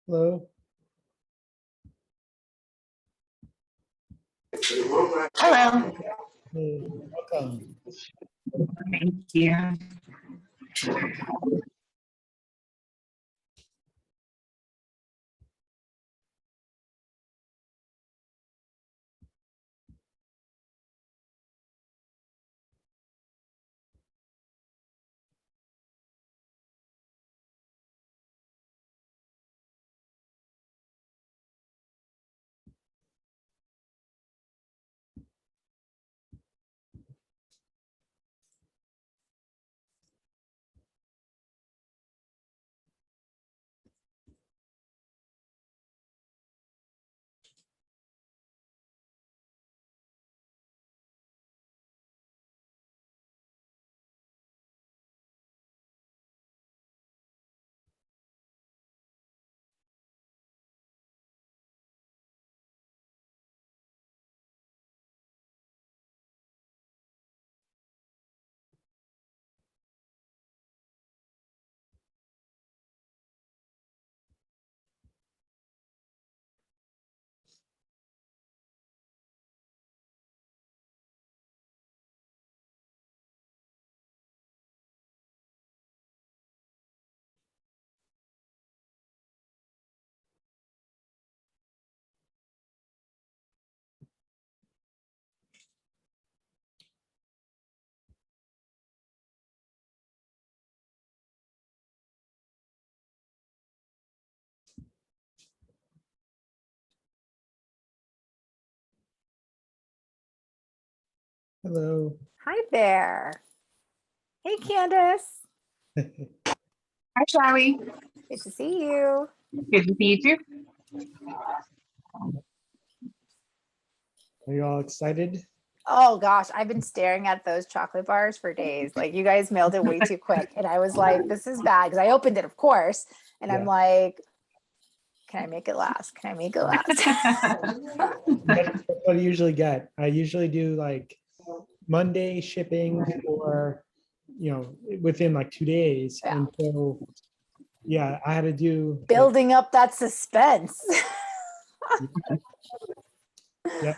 Hello. Hello. Hey, welcome. Thank you. Hello. Hi there. Hey, Candace. Hi, Shelly. Good to see you. Good to see you too. Are you all excited? Oh gosh, I've been staring at those chocolate bars for days. Like you guys mailed it way too quick. And I was like, this is bad because I opened it, of course. And I'm Yeah. like, can I make it last? Can I make it last? That's what I usually get. I usually do like Monday shipping for, within like 2 days. Yeah. And so, yeah, I had to do. Building up that suspense. Yeah.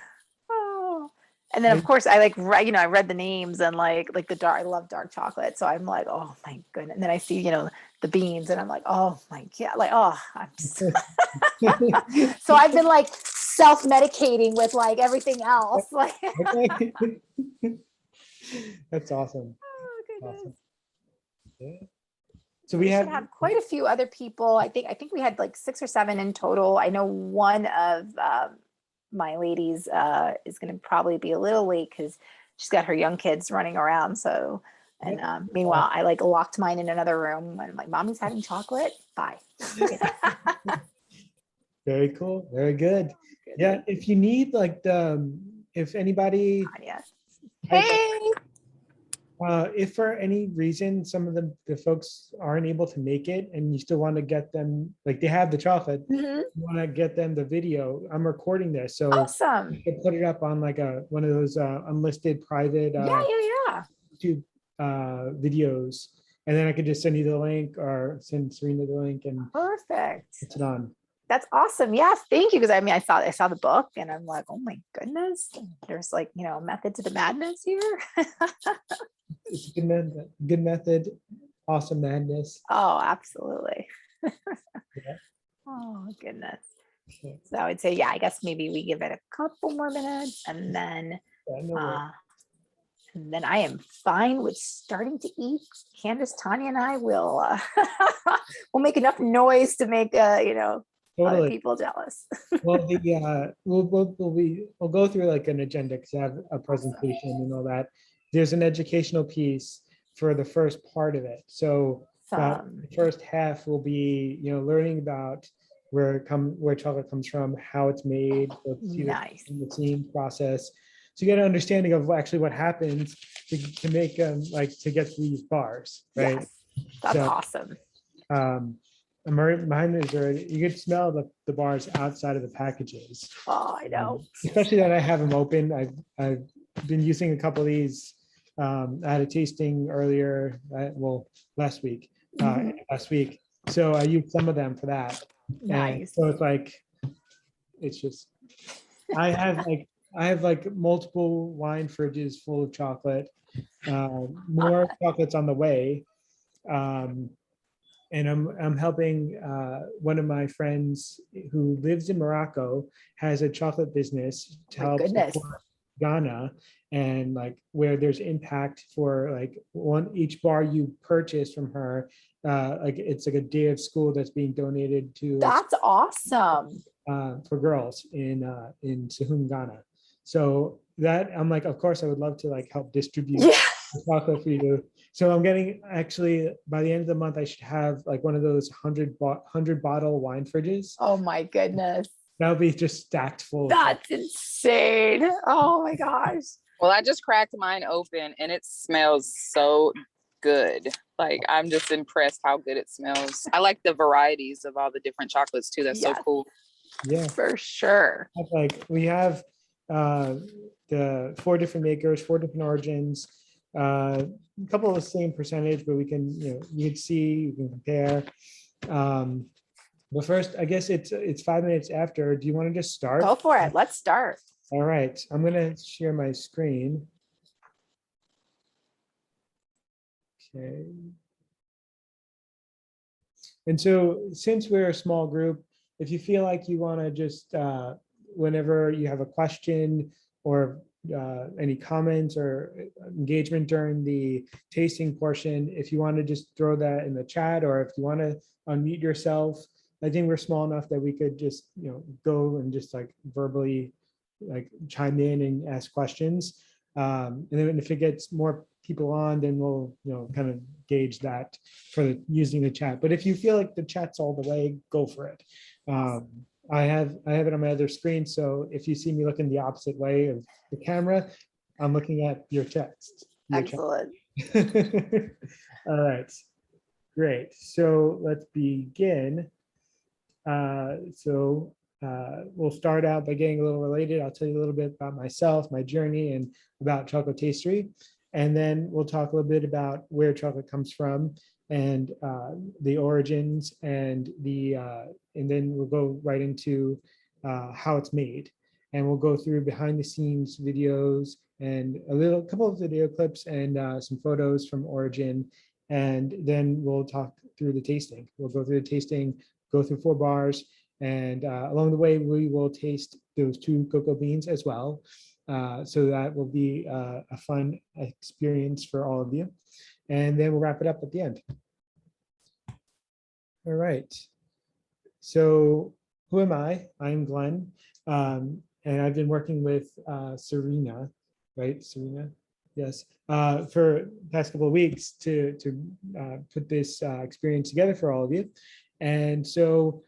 Oh. And then of course I I read the names and like the dark, I love dark chocolate. So I'm like, oh my goodness. And then I see, the beans and I'm like, oh my God, like, oh, so I've been like self-medicating with like everything else. Like, Okay. That's awesome. oh goodness. Awesome. Yeah. So So we we should have have quite a few other people. I think we had like 6 or 7 in total. I know one of my ladies is going to probably be a little late because she's got her young kids running around. So, and meanwhile, I like locked mine in another room. And I'm like, Mommy's having chocolate. Bye. very cool. Very good. Yeah. If you need like if anybody, Tanya. Hey. if for any reason some of the folks aren't able to make it and you still want to get them, like they have the chocolate, Mhm. you want to get them the video, I'm recording this. So Awesome. you can put it up on like one of those unlisted private Yeah. YouTube videos. And then I could just send you the link or send Serena the link and Perfect. put it on. That's awesome. Yes, thank you. Because I mean, I saw the book and I'm like, oh my goodness, there's like a method to the madness here. It's a good method. Awesome madness. Oh, absolutely. Yeah. Oh goodness. Okay. So I would say, yeah, I guess maybe we give it a couple more minutes and then Yeah, no worries. and then I am fine with starting to eat. Candace, Tanya, and I will we'll make enough noise to make other Totally. people jealous. Well, we'll go through like an agenda because I have a presentation and all that. There's an educational piece for the first part of it. So the first half will be, learning about where chocolate comes from, how it's made, Nice. the steam process. So you get an understanding of actually what happens to make to get these bars, right? Yes, that's awesome. Mine is already, you can smell the bars outside of the packages. Oh, I know. Especially that I have them open. I've been using a couple of these. I had a tasting earlier, last week. So I used some of them for that. And Nice. so it's like, it's just, I have like multiple wine fridges full of chocolate, more chocolates on the way. Um, and I'm helping one of my friends who lives in Morocco, has a chocolate business to My help goodness. support Ghana, and like where there's impact for like each bar you purchase from her, like it's like a day of school that's being donated to That's awesome. for girls in Sahum, Ghana. So that I'm like, of course, I would love to like help distribute Yeah. chocolate for you. So I'm getting, actually by the end of the month, I should have like one of those 100 bottle wine fridges. Oh my goodness. That'll be just stacked full. That's insane. Oh my gosh. Well, I just cracked mine open and it smells so good. Like, I'm just impressed how good it smells. I like the varieties of all the different chocolates too. That's so Yes. cool. Yeah, For sure. like we have the 4 different makers, 4 different origins, a couple of the same percentage, but we can, you can see, you can compare. But first, I guess it's 5 minutes after. Do you want to just start? Go for it. Let's start. All right, I'm gonna share my screen. Okay. And so since we're a small group, if you feel like you want to just, whenever you have a question or any comments or engagement during the tasting portion, if you want to just throw that in the chat, or if you want to unmute yourself, I think we're small enough that we could just, go and just like verbally like chime in and ask questions. And then if it gets more people on, then we'll, kind of gauge that for using the chat. But if you feel like the chat's all the way, go for it. I have it on my other screen. So if you see me looking the opposite way of the camera, I'm looking at your text. Excellent. All right, great. So let's begin. We'll start out by getting a little related. I'll tell you a little bit about myself, my journey, and about Chocotastery. And then we'll talk a little bit about where chocolate comes from and the origins, and then we'll go right into how it's made. And we'll go through behind the scenes videos and a couple of video clips and some photos from origin. And then we'll talk through the tasting. We'll go through the tasting, go through 4 bars, and along the way, we will taste those 2 cocoa beans as well. So that will be a fun experience for all of you. And then we'll wrap it up at the end. All right. So who am I? I'm Glenn. And I've been working with Serena, right? Serena, yes, for the past couple of weeks to put this experience together for all of you. And so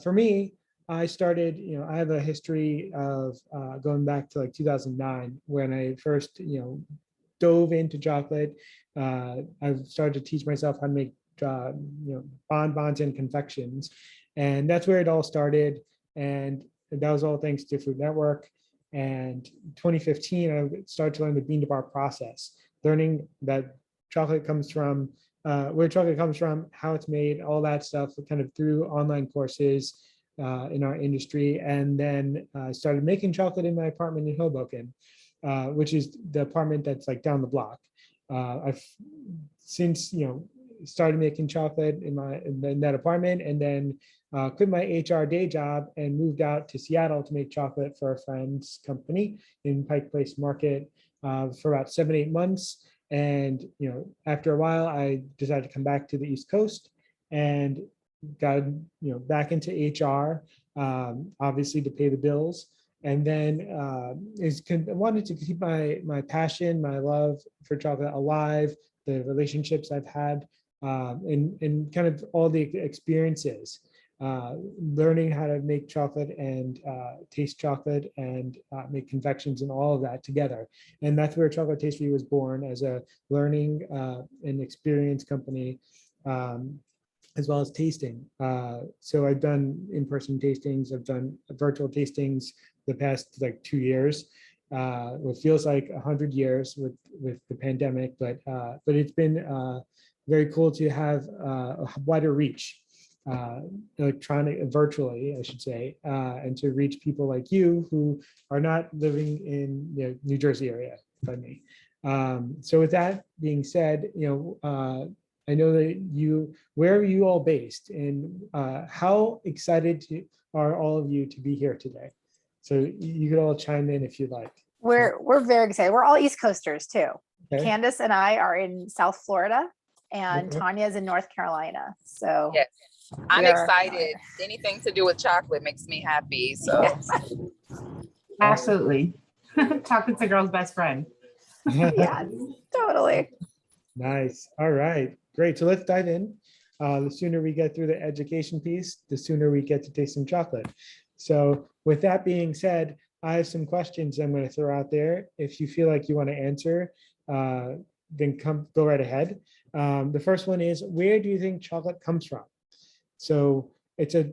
for me, I started, I have a history of going back to like 2009 when I first, dove into chocolate. I started to teach myself how to make, bonbons and confections. And that's where it all started. And that was all thanks to Food Network. And 2015, I started to learn the bean to bar process, learning that chocolate comes from, where chocolate comes from, how it's made, all that stuff, kind of through online courses in our industry. And then started making chocolate in my apartment in Hoboken, which is the apartment that's like down the block. I've since, started making chocolate in that apartment, and then quit my HR day job and moved out to Seattle to make chocolate for a friend's company in Pike Place Market for about 7-8 months. And after a while, I decided to come back to the East Coast and got back into HR, obviously to pay the bills. And then I wanted to keep my passion, my love for chocolate alive, the relationships I've had, and kind of all the experiences, learning how to make chocolate and taste chocolate and make confections and all of that together. And that's where Chocotastery was born, as a learning and experience company, as well as tasting. So I've done in-person tastings, I've done virtual tastings the past like 2 years. It feels like 100 years with the pandemic, but it's been very cool to have a wider reach. electronic, virtually, I should say, and to reach people like you who are not living in the New Jersey area, if I may. So with that being said, I know that where are you all based, and how excited are all of you to be here today? So you could all chime in if you'd like. We're very excited. We're all East Coasters too. Okay. Candace and I are in South Florida, and Okay. Tanya's in North Carolina. So Yes. I'm we are- excited. Anything to do with chocolate makes me happy. So Absolutely. Chocolate's a girl's best friend. yeah, totally. Nice. All right, great. So let's dive in. The sooner we get through the education piece, the sooner we get to taste some chocolate. So with that being said, I have some questions I'm going to throw out there. If you feel like you want to answer, then go right ahead. The first one is, where do you think chocolate comes from? So it's a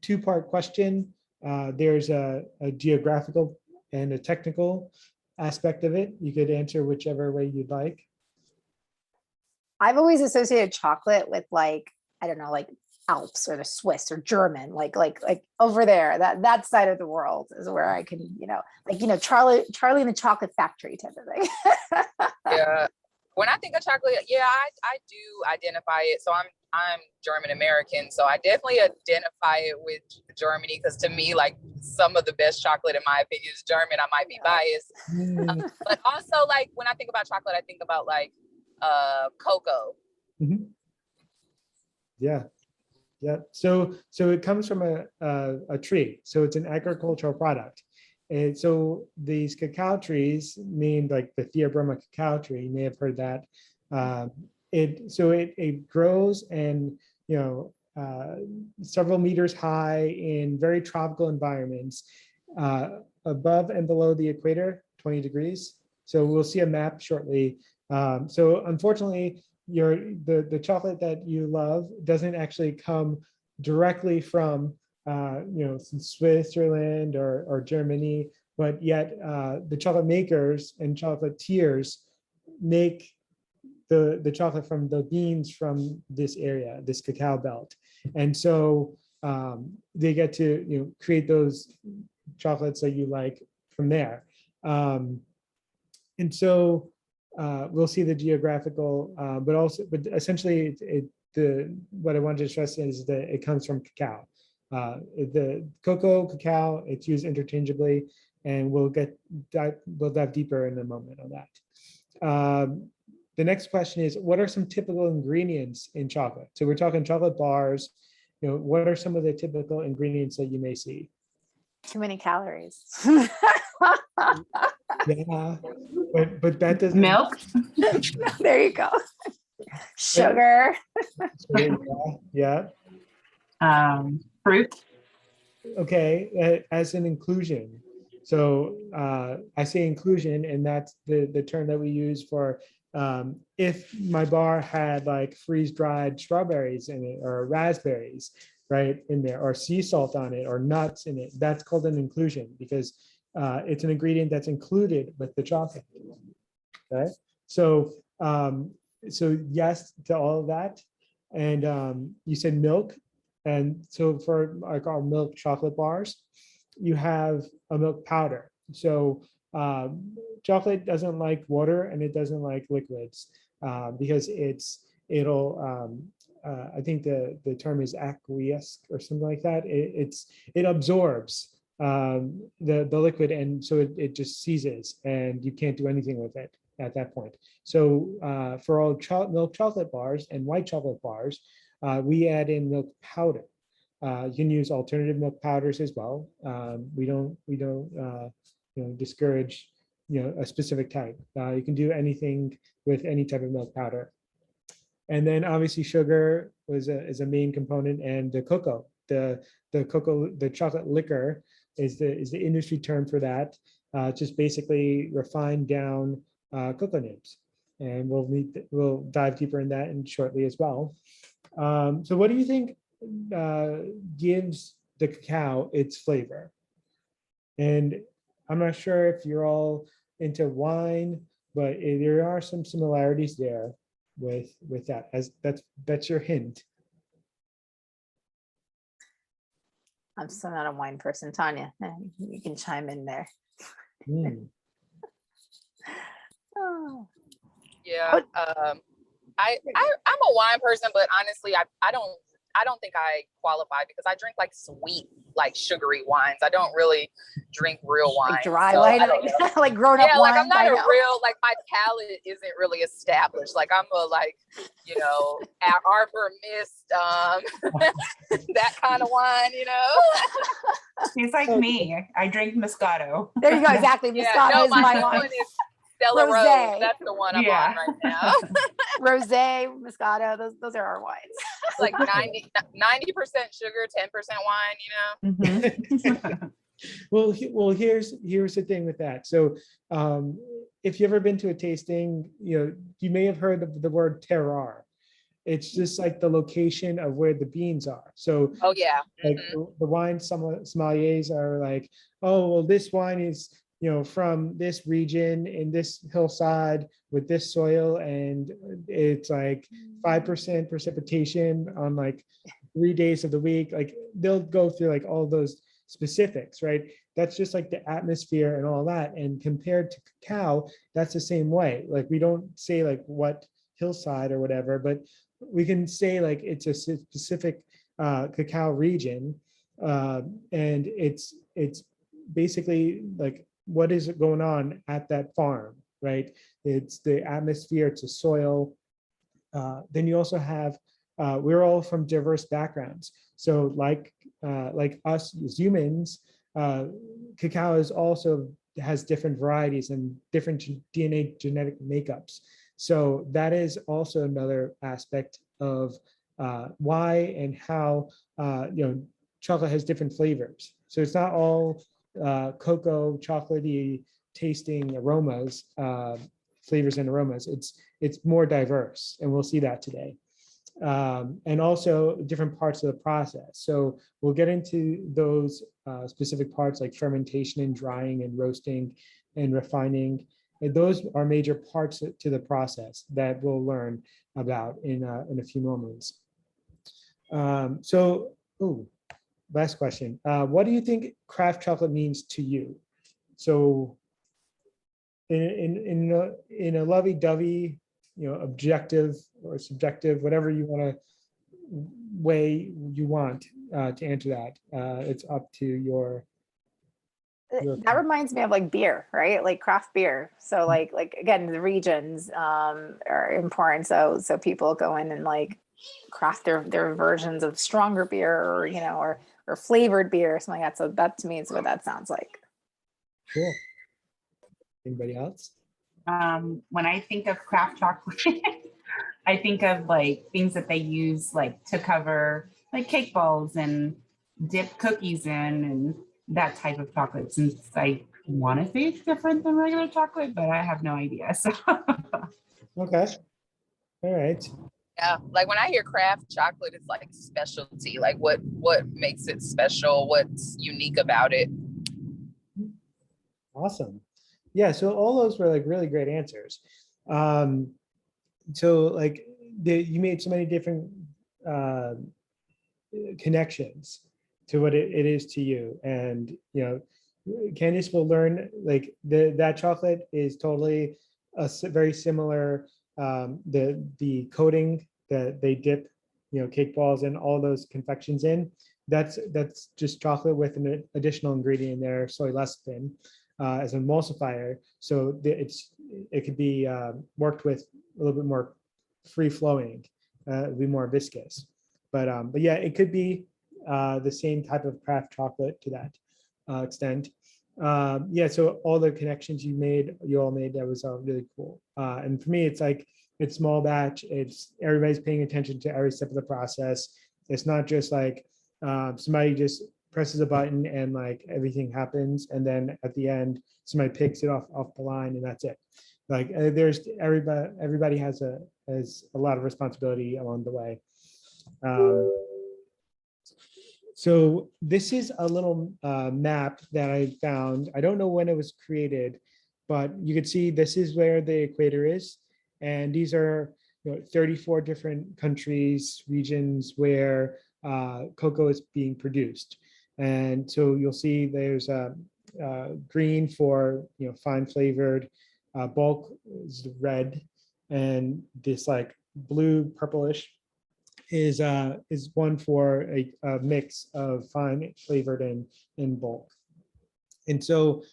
two-part question. There's a geographical and a technical aspect of it. You could answer whichever way you'd like. I've always associated chocolate with, like, I don't know, like Alps or the Swiss or German, like over there, that side of the world is where I can, Charlie and the Chocolate Factory type of thing. yeah. When I think of chocolate, yeah, I do identify it. So I'm German American, so I definitely identify it with Germany, because to me, like, some of the best chocolate, in my opinion, is German. I might be biased, but also, like, when I think about chocolate, I think about like cocoa. Mhm. Yeah. Yeah. So it comes from a tree. So it's an agricultural product. And so these cacao trees, named like the Theobroma cacao tree, you may have heard that. It grows and several meters high in very tropical environments, above and below the equator, 20 degrees. So we'll see a map shortly. So unfortunately, the chocolate that you love doesn't actually come directly from Switzerland or Germany, but yet the chocolate makers and chocolatiers make the chocolate from the beans from this area, this cacao belt. And so they get to create those chocolates that you like from there. And so we'll see the geographical, but essentially what I wanted to stress is that it comes from cacao. The cocoa, cacao, it's used interchangeably, and we'll dive deeper in a moment on that. The next question is, what are some typical ingredients in chocolate? So we're talking chocolate bars. What are some of the typical ingredients that you may see? Too many calories. Yeah, but that doesn't. Milk. There you go. Sugar. Yeah. Fruit. Okay, as an inclusion. So I say inclusion, and that's the term that we use for if my bar had like freeze-dried strawberries in it, or raspberries right in there, or sea salt on it, or nuts in it. That's called an inclusion, because it's an ingredient that's included with the chocolate. Okay, so yes to all of that. And you said milk. And so for like our milk chocolate bars, you have a milk powder. So chocolate doesn't like water, and it doesn't like liquids, because I think the term is aqueous or something like that. It absorbs the liquid, and so it just seizes, and you can't do anything with it at that point. So for all milk chocolate bars and white chocolate bars, we add in milk powder. You can use alternative milk powders as well. We don't discourage a specific type. You can do anything with any type of milk powder. And then obviously sugar is a main component, and the cocoa, the chocolate liquor is the industry term for that. Just basically refined down cocoa nibs, and we'll dive deeper in that shortly as well. So what do you think gives the cacao its flavor? And I'm not sure if you're all into wine, but there are some similarities there with that. As that's your hint. I'm still not a wine person, Tanya. You can chime in there. Mm. Oh. Yeah. I'm a wine person, but honestly, I don't think I qualify because I drink like sweet, like sugary wines. I don't really drink real wine. Like dry so wine, I don't know. like grown up Yeah, like I'm wines. not I a know. real, like my palate isn't really established. Like I'm a like, you know, Arbor Mist, that kind of wine, you know. He's like me. I drink Moscato. There you go. Exactly. Yeah, Moscato no, is my my new wine. one is Stella Rose. Rosé. That's the one I'm Yeah. on right now. Rosé, Moscato. Those are our wines. Like 90% sugar, 10% wine, you know. Mhm. Well, here's the thing with that. So, if you've ever been to a tasting, you may have heard of the word terroir. It's just like the location of where the beans are. So, Oh yeah. like Mhm. the wine sommeliers are like, oh, well, this wine is, from this region in this hillside with this soil, and it's like 5% precipitation on like 3 days of the week. Like they'll go through like all those specifics, right? That's just like the atmosphere and all that. And compared to cacao, that's the same way. Like we don't say like what hillside or whatever, but we can say like it's a specific cacao region, and it's basically like what is going on at that farm, right? It's the atmosphere, it's the soil. Then you also have, we're all from diverse backgrounds. So like us as humans, cacao is also has different varieties and different DNA genetic makeups. So that is also another aspect of why and how chocolate has different flavors. So it's not all cocoa, chocolatey tasting aromas, flavors and aromas. It's more diverse, and we'll see that today. And also different parts of the process. So we'll get into those specific parts like fermentation and drying and roasting and refining. And those are major parts to the process that we'll learn about in a few moments. Last question. What do you think craft chocolate means to you? So in a lovey-dovey, objective or subjective, whatever you want to way you want to answer that. It's up to your That reminds me of like beer, right? Like craft beer. So like again, the regions are important. So people go in and like craft their versions of stronger beer, or or flavored beer or something like that. So that to me is what that sounds like. Cool. Anybody else? When I think of craft chocolate, I think of like things that they use like to cover like cake balls and dip cookies in and that type of chocolate. Since I want to say it's different than regular chocolate, but I have no idea. So Okay. All right. Yeah, like when I hear craft chocolate, it's like specialty. Like what makes it special? What's unique about it? Awesome. Yeah. So all those were like really great answers. So like you made so many different connections to what it is to you, and Candice will learn like that chocolate is totally very similar. The coating that they dip cake balls and all those confections in, that's just chocolate with an additional ingredient in there, soy lecithin, as an emulsifier. So it could be worked with a little bit more free flowing, be more viscous. But yeah, it could be the same type of craft chocolate to that extent. Yeah, so all the connections you all made, that was really cool. And for me, it's like it's small batch. It's everybody's paying attention to every step of the process. It's not just like somebody just presses a button and like everything happens, and then at the end somebody picks it off the line and that's it. Like there's everybody has a lot of responsibility along the way. So this is a little map that I found. I don't know when it was created, but you can see this is where the equator is. And these are 34 different countries, regions where cocoa is being produced. And so you'll see there's green for, fine flavored, bulk is red, and this like blue purplish is one for a mix of fine flavored and bulk. And so,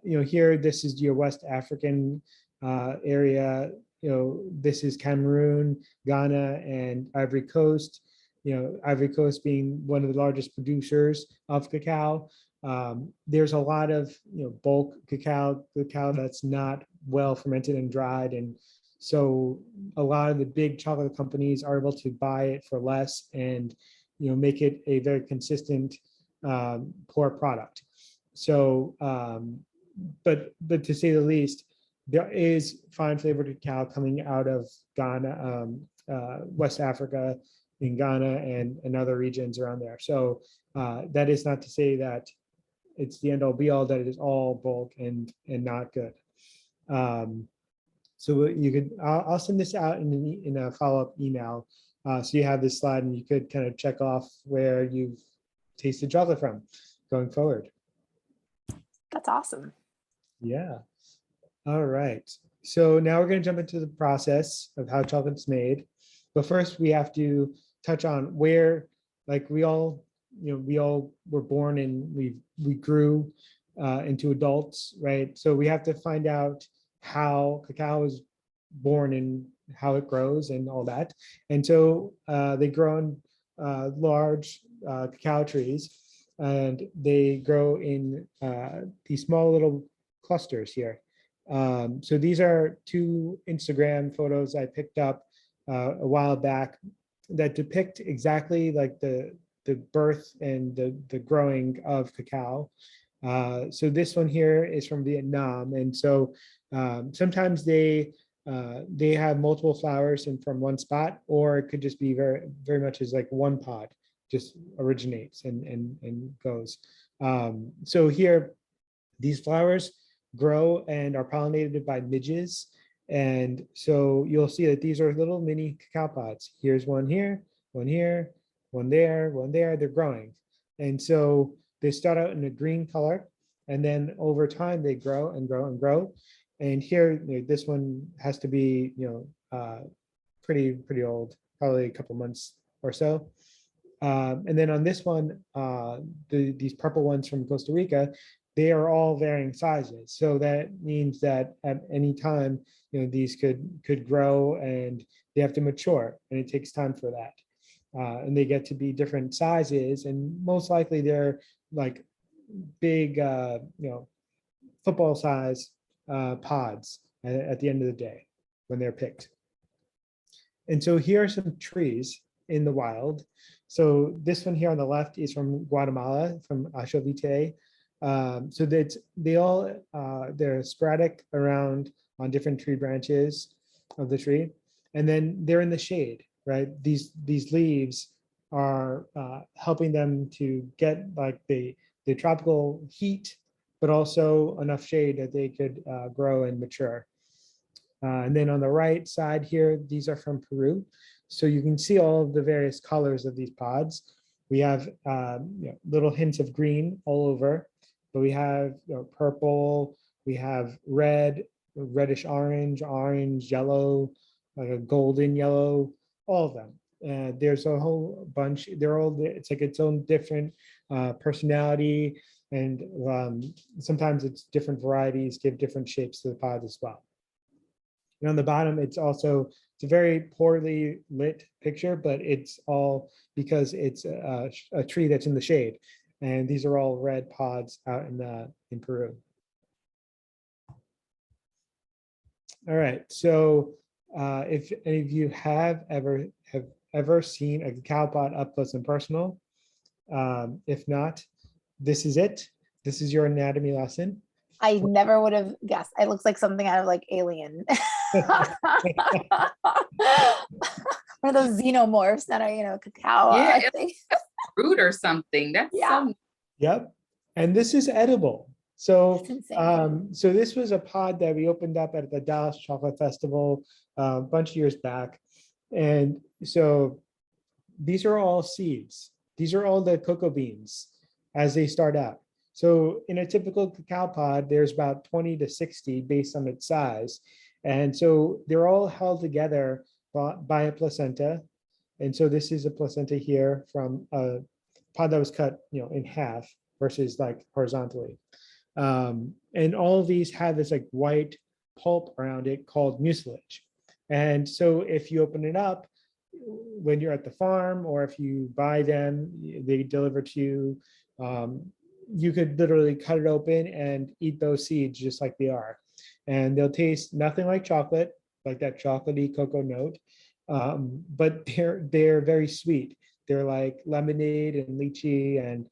here, this is your West African area. This is Cameroon, Ghana, and Ivory Coast. Ivory Coast being one of the largest producers of cacao. There's a lot of, bulk cacao that's not well fermented and dried. And so a lot of the big chocolate companies are able to buy it for less and, make it a very consistent, poor product. So, but to say the least, there is fine flavored cacao coming out of Ghana, West Africa, in Ghana and other regions around there. So that is not to say that it's the end all be all, that it is all bulk and not good. So you could, I'll send this out in a follow-up email. So you have this slide and you could kind of check off where you've tasted chocolate from going forward. That's awesome. Yeah. All right. So now we're going to jump into the process of how chocolate's made. But first we have to touch on where, like, we all were born and we grew into adults, right? So we have to find out how cacao is born and how it grows and all that. And so they grow in large cacao trees, and they grow in these small little clusters here. So these are 2 Instagram photos I picked up a while back that depict exactly like the birth and the growing of cacao. So this one here is from Vietnam, and so sometimes they have multiple flowers and from one spot, or it could just be very, very much as like one pod just originates and goes. So here, these flowers grow and are pollinated by midges. And so you'll see that these are little mini cacao pods. Here's one here, one here, one there, one there. They're growing. And so they start out in a green color, and then over time they grow and grow and grow. And here, this one has to be, pretty old, probably a couple months or so. And then on this one, these purple ones from Costa Rica, they are all varying sizes. So that means that at any time, these could grow and they have to mature, and it takes time for that. And they get to be different sizes, and most likely they're like big, football size pods at the end of the day when they're picked. And so here are some trees in the wild. So this one here on the left is from Guatemala, from Achovite. So that they're sporadic around on different tree branches of the tree, and then they're in the shade, right? These leaves are helping them to get like the tropical heat, but also enough shade that they could grow and mature. And then on the right side here, these are from Peru. So you can see all of the various colors of these pods. We have little hints of green all over, but we have purple, we have red, reddish orange, orange, yellow, like a golden yellow, all of them. There's a whole bunch. It's like its own different personality, and sometimes it's different varieties give different shapes to the pod as well. And on the bottom, it's a very poorly lit picture, but it's all because it's a tree that's in the shade. And these are all red pods out in Peru. All right, so if any of you have ever seen a cacao pod up close and personal, if not, this is it. This is your anatomy lesson. I never would have guessed. It looks like something out of like Alien. One of those xenomorphs that are, cacao. Yeah, it's fruit or something. That's so. Yep, and this is edible. So, insane. so this was a pod that we opened up at the Dallas Chocolate Festival a bunch of years back, and so these are all seeds. These are all the cocoa beans as they start out. So in a typical cacao pod, there's about 20 to 60 based on its size. And so they're all held together by a placenta. And so this is a placenta here from a pod that was cut, in half versus like horizontally. And all of these have this like white pulp around it called mucilage. And so if you open it up when you're at the farm, or if you buy them, they deliver to you, you could literally cut it open and eat those seeds just like they are. And they'll taste nothing like chocolate, like that chocolatey cocoa note, but they're very sweet. They're like lemonade and lychee, and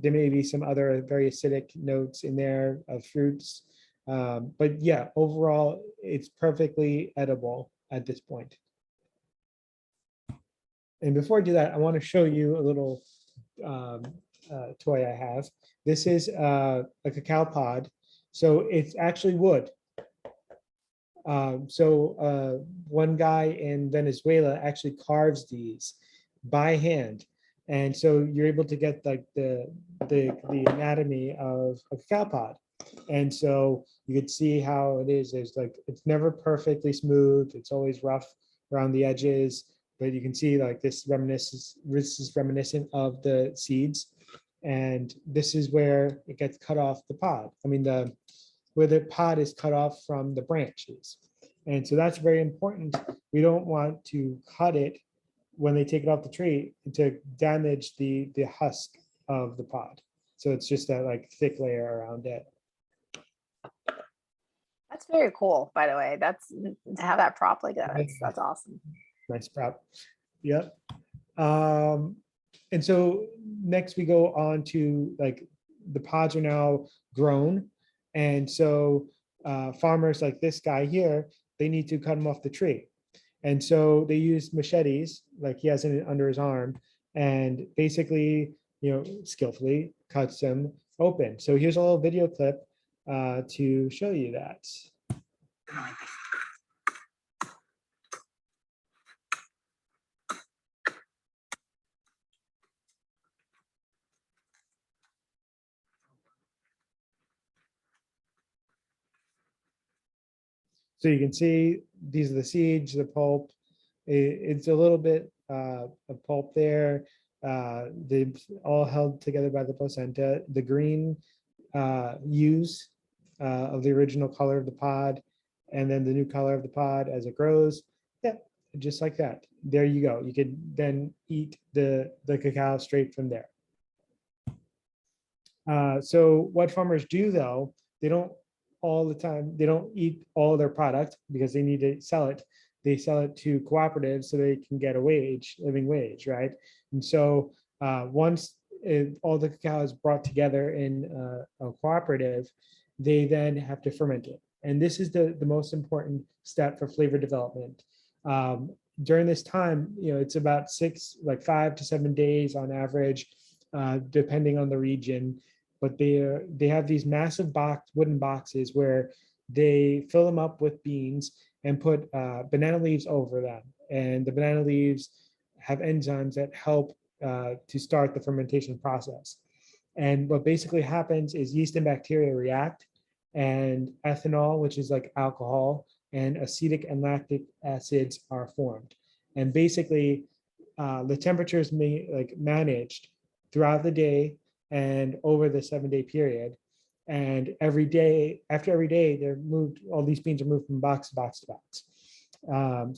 there may be some other very acidic notes in there of fruits. But yeah, overall, it's perfectly edible at this point. And before I do that, I want to show you a little toy I have. This is a cacao pod. So it's actually wood. One guy in Venezuela actually carves these by hand. And so you're able to get like the anatomy of a cacao pod. And so you could see how it is. There's like, it's never perfectly smooth. It's always rough around the edges, but you can see like this is reminiscent of the seeds. And this is where it gets cut off the pod. I mean, where the pod is cut off from the branches. And so that's very important. We don't want to cut it when they take it off the tree to damage the husk of the pod. So it's just that like thick layer around it. That's very cool, by the way. That's to have that prop like that. That's awesome. Nice prop. Yep. And so next we go on to like the pods are now grown. And so farmers like this guy here, they need to cut them off the tree. And so they use machetes, like he has it under his arm, and basically, skillfully cuts them open. So here's a little video clip to show you that. So you can see these are the seeds, the pulp. It's a little bit of pulp there. They're all held together by the placenta. The green hues of the original color of the pod, and then the new color of the pod as it grows. Yeah, just like that. There you go. You could then eat the cacao straight from there. So what farmers do though, they don't all the time, they don't eat all their product because they need to sell it. They sell it to cooperatives so they can get a living wage, right? And so once all the cacao is brought together in a cooperative, they then have to ferment it. And this is the most important step for flavor development. During this time, it's about 5 to 7 days on average, depending on the region. But they have these massive wooden boxes where they fill them up with beans and put banana leaves over them. And the banana leaves have enzymes that help to start the fermentation process. And what basically happens is yeast and bacteria react, and ethanol, which is like alcohol, and acetic and lactic acids are formed. And basically, the temperature is managed throughout the day and over the 7-day period. And after every day, they're moved, all these beans are moved from box to box to box.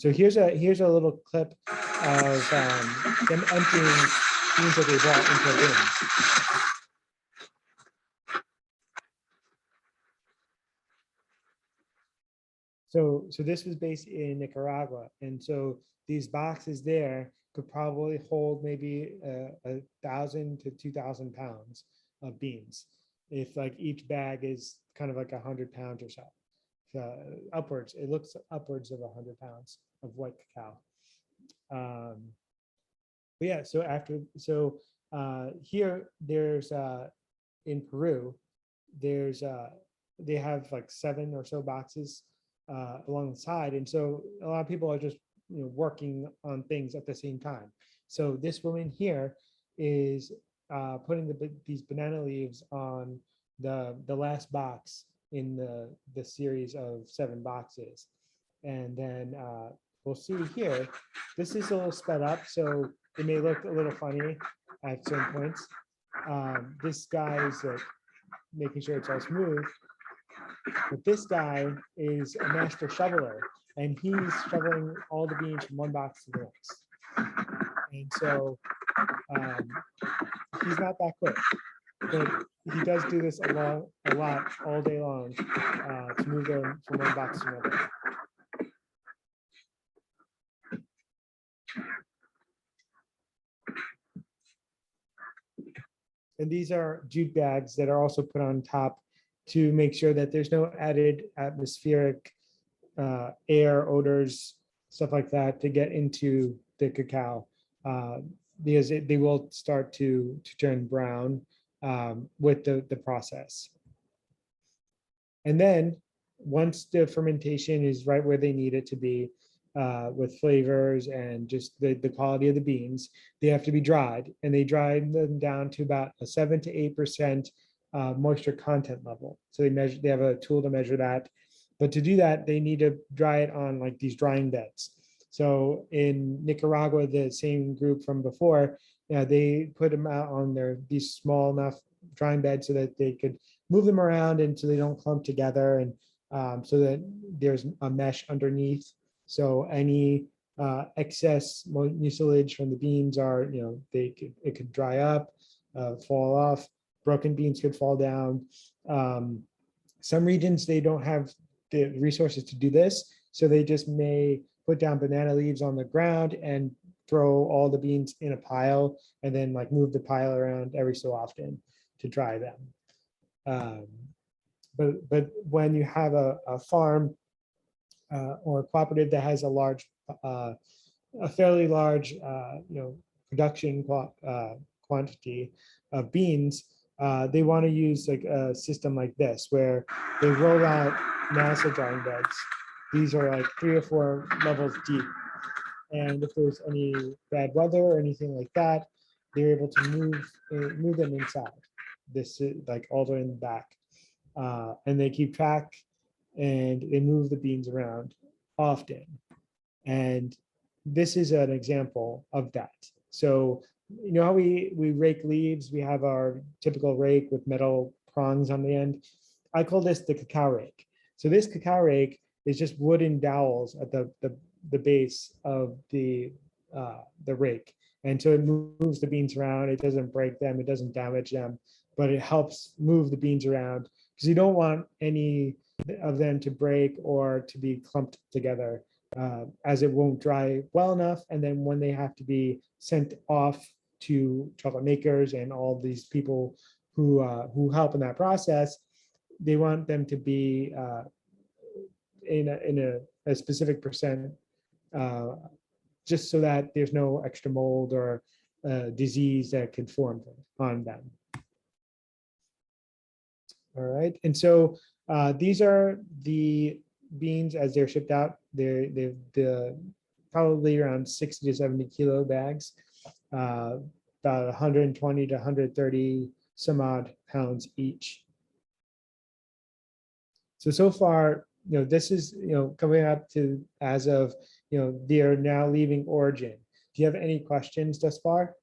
So here's a little clip of them emptying beans that they brought into a bin. So this was based in Nicaragua. And so these boxes there could probably hold maybe 1,000 to 2,000 pounds of beans, if like each bag is kind of like 100 pounds or so. Upwards, it looks upwards of 100 pounds of white cacao. But yeah, here there's in Peru, they have like 7 or so boxes along the side, and so a lot of people are just working on things at the same time. So this woman here is putting these banana leaves on the last box in the series of 7 boxes. And then we'll see here, this is a little sped up, so it may look a little funny at certain points. This guy is like making sure it's all smooth. But this guy is a master shoveler, and he's shoveling all the beans from one box to the next. And so he's not that quick, but he does do this a lot all day long to move them from one box to another. And these are jute bags that are also put on top to make sure that there's no added atmospheric air, odors, stuff like that to get into the cacao, because they will start to turn brown with the process. And then once the fermentation is right where they need it to be, with flavors and just the quality of the beans, they have to be dried, and they dry them down to about a 7 to 8% moisture content level. So they have a tool to measure that. But to do that, they need to dry it on like these drying beds. So in Nicaragua, the same group from before, they put them out on these small enough drying beds so that they could move them around and so they don't clump together, and so that there's a mesh underneath. So any excess mucilage from the beans are, it could dry up, fall off. Broken beans could fall down. Some regions, they don't have the resources to do this, so they just may put down banana leaves on the ground and throw all the beans in a pile, and then like move the pile around every so often to dry them. But when you have a farm or a cooperative that has a fairly large production quantity of beans, they want to use like a system like this where they roll out massive drying beds. These are like 3 or 4 levels deep, and if there's any bad weather or anything like that, they're able to move them inside. This is like all the way in the back, and they keep track and they move the beans around often. And this is an example of that. So you know how we rake leaves, we have our typical rake with metal prongs on the end. I call this the cacao rake. So this cacao rake is just wooden dowels at the base of the rake, and so it moves the beans around. It doesn't break them, it doesn't damage them, but it helps move the beans around, because you don't want any of them to break or to be clumped together, as it won't dry well enough. And then when they have to be sent off to chocolate makers and all these people who help in that process, they want them to be in a specific percent, just so that there's no extra mold or disease that could form on them. All right, and so these are the beans as they're shipped out. They're probably around 60 to 70 kilo bags, about 120 to 130 some odd pounds each. So far, this is, coming up to as of, they are now leaving origin. Do you have any questions thus far?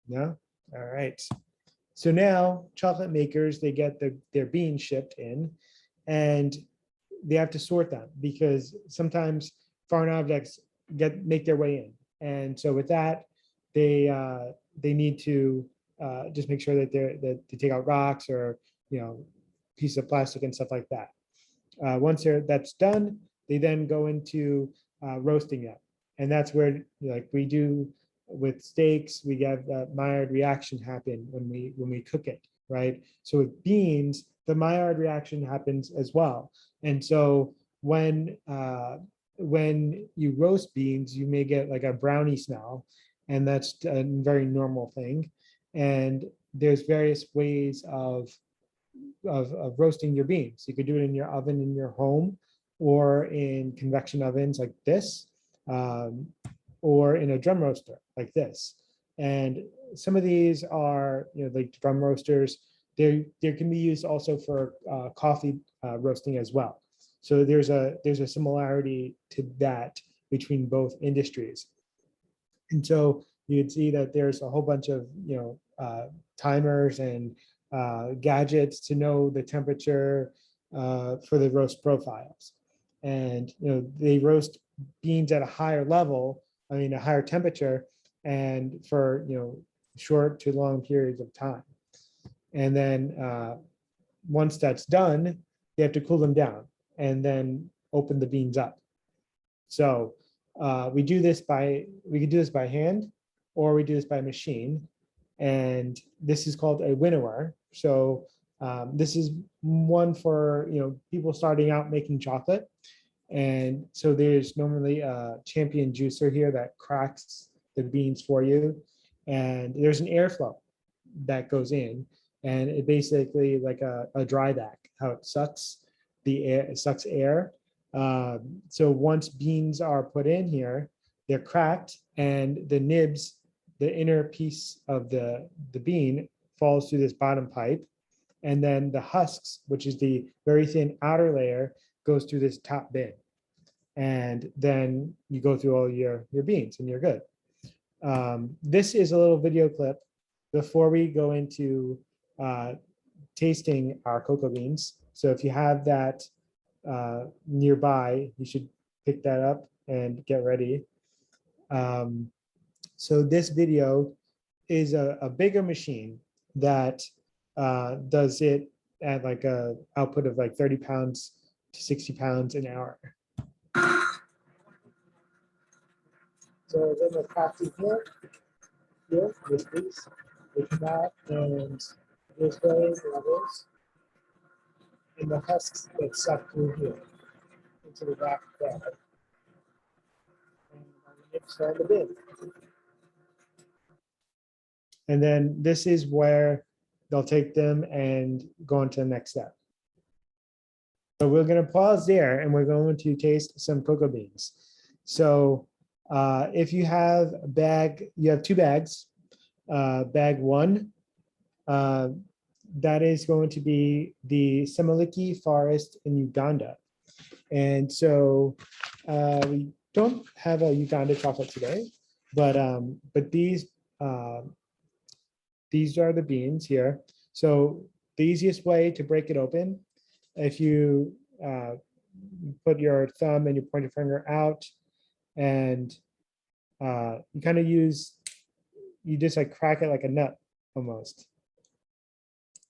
No? All right. So now chocolate makers, they get their beans shipped in, and they have to sort them, because sometimes foreign objects make their way in. And so with that, they need to just make sure that they take out rocks or pieces of plastic and stuff like that. Once that's done, they then go into roasting it, and that's where, like we do with steaks, we have that Maillard reaction happen when we cook it, right? So with beans, the Maillard reaction happens as well. And so when you roast beans, you may get like a brownie smell, and that's a very normal thing. And there's various ways of roasting your beans. You could do it in your oven in your home, or in convection ovens like this, or in a drum roaster like this. And some of these are, like drum roasters. They can be used also for coffee roasting as well. So there's a similarity to that between both industries. And so you'd see that there's a whole bunch of timers and gadgets to know the temperature for the roast profiles. And they roast beans at a higher level, a higher temperature, and for short to long periods of time. And then once that's done, they have to cool them down and then open the beans up. So we could do this by hand, or we do this by machine. And this is called a winnower. So this is one for people starting out making chocolate. And so there's normally a champion juicer here that cracks the beans for you. And there's an airflow that goes in. And it basically like a dry vac, how it sucks the air, it sucks air. So once beans are put in here, they're cracked, and the nibs, the inner piece of the bean, falls through this bottom pipe. And then the husks, which is the very thin outer layer, goes through this top bin. And then you go through all your beans and you're good. This is a little video clip before we go into tasting our cocoa beans. So if you have that nearby, you should pick that up and get ready. So this video is a bigger machine that does it at like a output of like 30 pounds to 60 pounds an hour. So then the crafting here, this piece, we come out and this way levels, and the husks get sucked through here into the back bag. And it's on the bin. And then this is where they'll take them and go on to the next step. So we're going to pause there, and we're going to taste some cocoa beans. So if you have a bag, you have two bags. Bag one, that is going to be the Semaliki forest in Uganda. And so we don't have a Uganda chocolate today, but these are the beans here. So the easiest way to break it open, if you put your thumb and you point your finger out, and you kind of you just like crack it like a nut almost.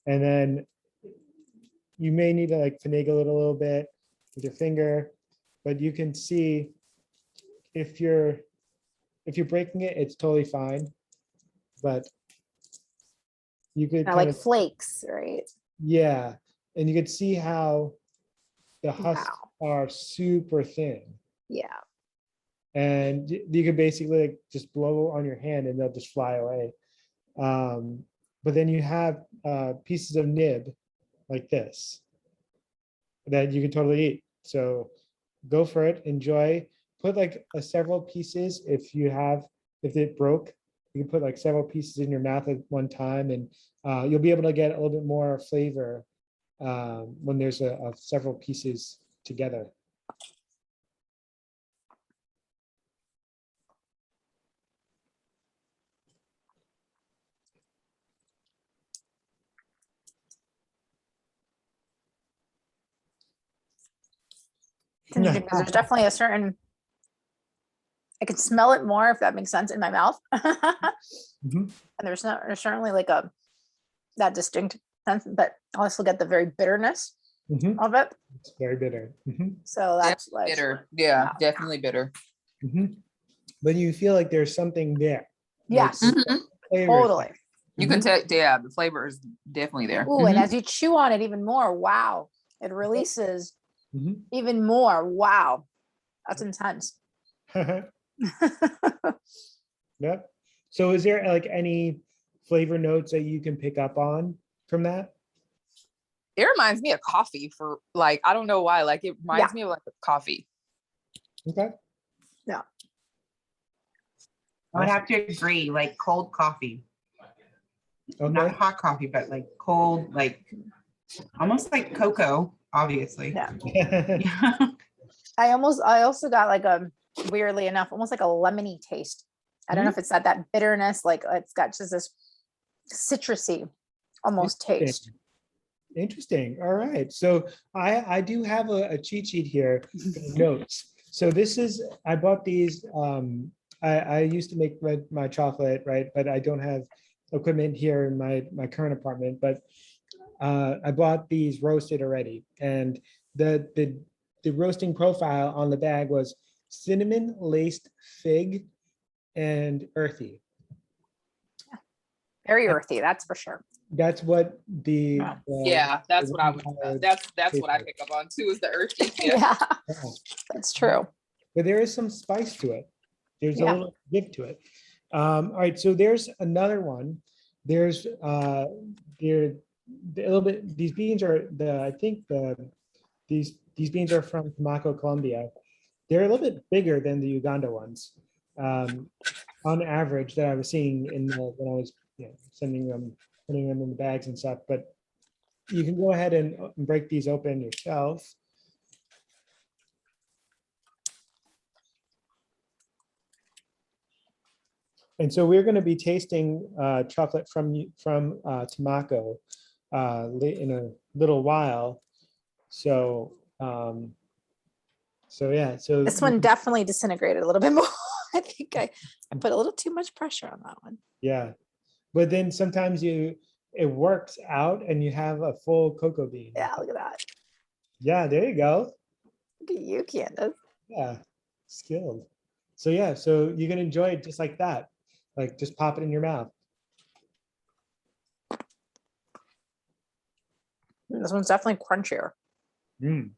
And then you may need to like finagle it a little bit with your finger, but you can see if you're breaking it, it's totally fine. But you could like flakes, right? Yeah, and you could see how the husks are super thin. Yeah. And you could basically like just blow on your hand and they'll just fly away. But then you have pieces of nib like this that you can totally eat. So go for it, enjoy. Put like several pieces if it broke. You can put like several pieces in your mouth at one time, and you'll be able to get a little bit more flavor when there's several pieces together. There's definitely a certain, I can smell it more, if that makes sense, in my mouth. And there's certainly like that distinct sense, but I also get the very bitterness of it. It's very bitter. So that's like bitter. Yeah, definitely bitter. But you feel like there's something there. Yes, Like, totally. You can tell, yeah, the flavor is definitely there. Ooh, and as you chew on it even more, wow, it releases even more. Wow, that's intense. Yep. So is there like any flavor notes that you can pick up on from that? It reminds me of coffee for like, I don't know why, like it reminds me of like a coffee. Okay. Yeah. I would have to agree, like cold coffee. not Okay. hot coffee, but like cold, like almost like cocoa, obviously. Yeah. Yeah. I also got like a, weirdly enough, almost like a lemony taste. I don't know if it's that bitterness, like it's got just this citrusy almost taste. Interesting. All right. So I do have a cheat sheet here for the notes. So this is, I bought these, I used to make my chocolate, right? But I don't have equipment here in my current apartment, but I bought these roasted already. And the roasting profile on the bag was cinnamon laced fig and earthy. Very earthy, that's for sure. That's what Yeah, that's what I would. would That's what I pick up on too. Is the earthy. Yeah. Yeah, yeah. that's true. But there is some spice to it. There's a Yeah. little give to it. All right, so there's another one. There's there a little bit. These beans are these beans are from Tumaco, Colombia. They're a little bit bigger than the Uganda ones. On average, that I was seeing when I was putting them in the bags and stuff. But you can go ahead and break these open yourself. And so we're going to be tasting chocolate from Tumaco in a little while. So yeah. So This one definitely disintegrated a little bit more. I think I put a little too much pressure on that one. Yeah, but then sometimes it works out and you have a full cocoa bean. Yeah, look at that. Yeah, there you go. Look at you, Candace. Yeah, skilled. So yeah, so you can enjoy it just like that. Like just pop it in your mouth. This one's definitely crunchier. Mm.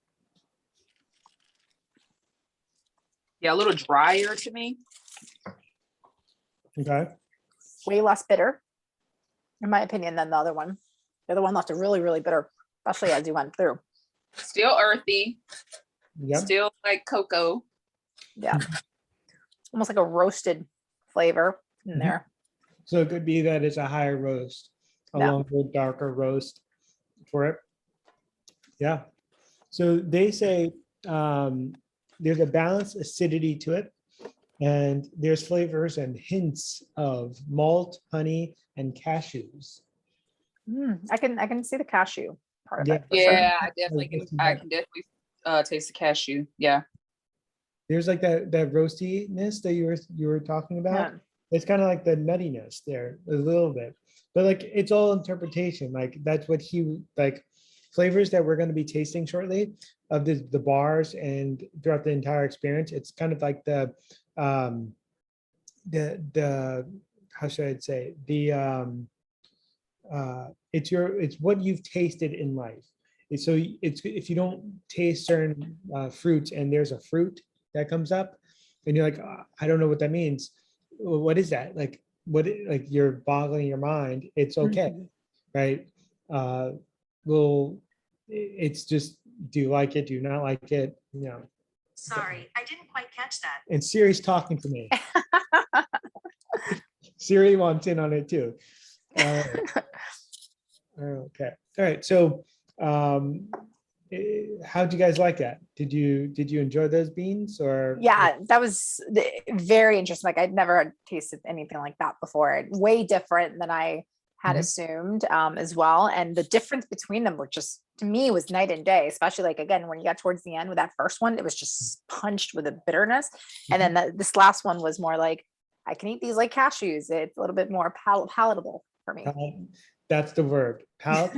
Yeah, a little drier to me. Okay. Way less bitter, in my opinion, than the other one. The other one left a really, really bitter, especially as you went through. Still earthy. Yeah. Still like cocoa. Yeah. Almost like a roasted flavor in Mhm. there. So it could be that it's a higher roast, a Yeah. longer, darker roast for it. Yeah. So they say there's a balanced acidity to it, and there's flavors and hints of malt, honey, and cashews. I can see the cashew part of it. For sure. Yeah, I definitely can. I can definitely taste the cashew. Yeah. There's like that roastiness that you were talking about. Yeah. It's kind of like the nuttiness there a little bit, but like it's all interpretation. Like that's what he like flavors that we're going to be tasting shortly of the bars and throughout the entire experience. It's kind of like the how should I say it's what you've tasted in life. So it's if you don't taste certain fruits and there's a fruit that comes up and you're like, I don't know what that means. Well, what is that? Like like you're boggling your mind. It's okay, right? Well, it's just, do you like it? Do you not like it? You know. Sorry, I didn't quite catch that. And Siri's talking to me. Siri wants in on it too. Okay. All right. So how'd you guys like that? Did you enjoy those beans or? Yeah, that was very interesting. Like I'd never tasted anything like that before. Way different than I had assumed as well. And the difference between them were just, to me, was night and day, especially like, again, when you got towards the end with that first one, it was just punched with a bitterness. And then this last one was more like, I can eat these like cashews. It's a little bit more palatable for me. That's the word, palate.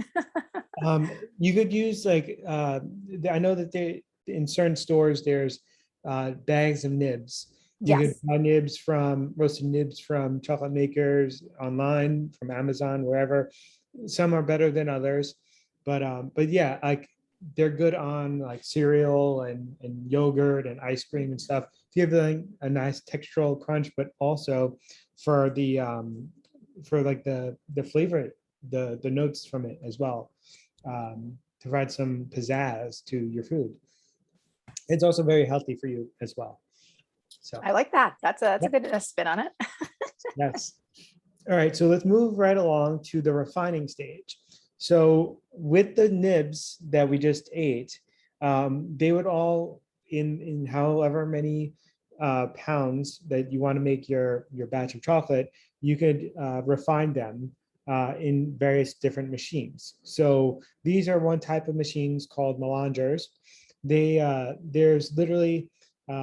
You could use like, I know that in certain stores, there's bags of nibs. You could buy roasted nibs from chocolate makers online, from Amazon, wherever. Some are better than others, but yeah, like they're good on like cereal and yogurt and ice cream and stuff. Give them a nice textural crunch, but also for the flavor, the notes from it as well, to provide some pizzazz to your food. It's also very healthy for you as well. So I like that. That's a good spin on it. yes. All right, so let's move right along to the refining stage. So with the nibs that we just ate, they would all in however many pounds that you want to make your batch of chocolate, you could refine them in various different machines. So these are one type of machines called melangers. There's literally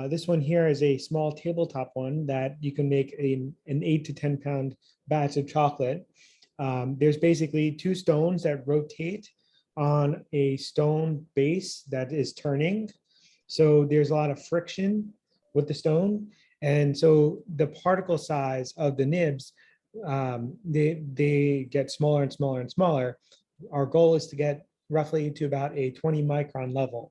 this one here is a small tabletop one that you can make an 8 to 10 pound batch of chocolate. There's basically two stones that rotate on a stone base that is turning. So there's a lot of friction with the stone. And so the particle size of the nibs, they get smaller and smaller and smaller. Our goal is to get roughly to about a 20 micron level.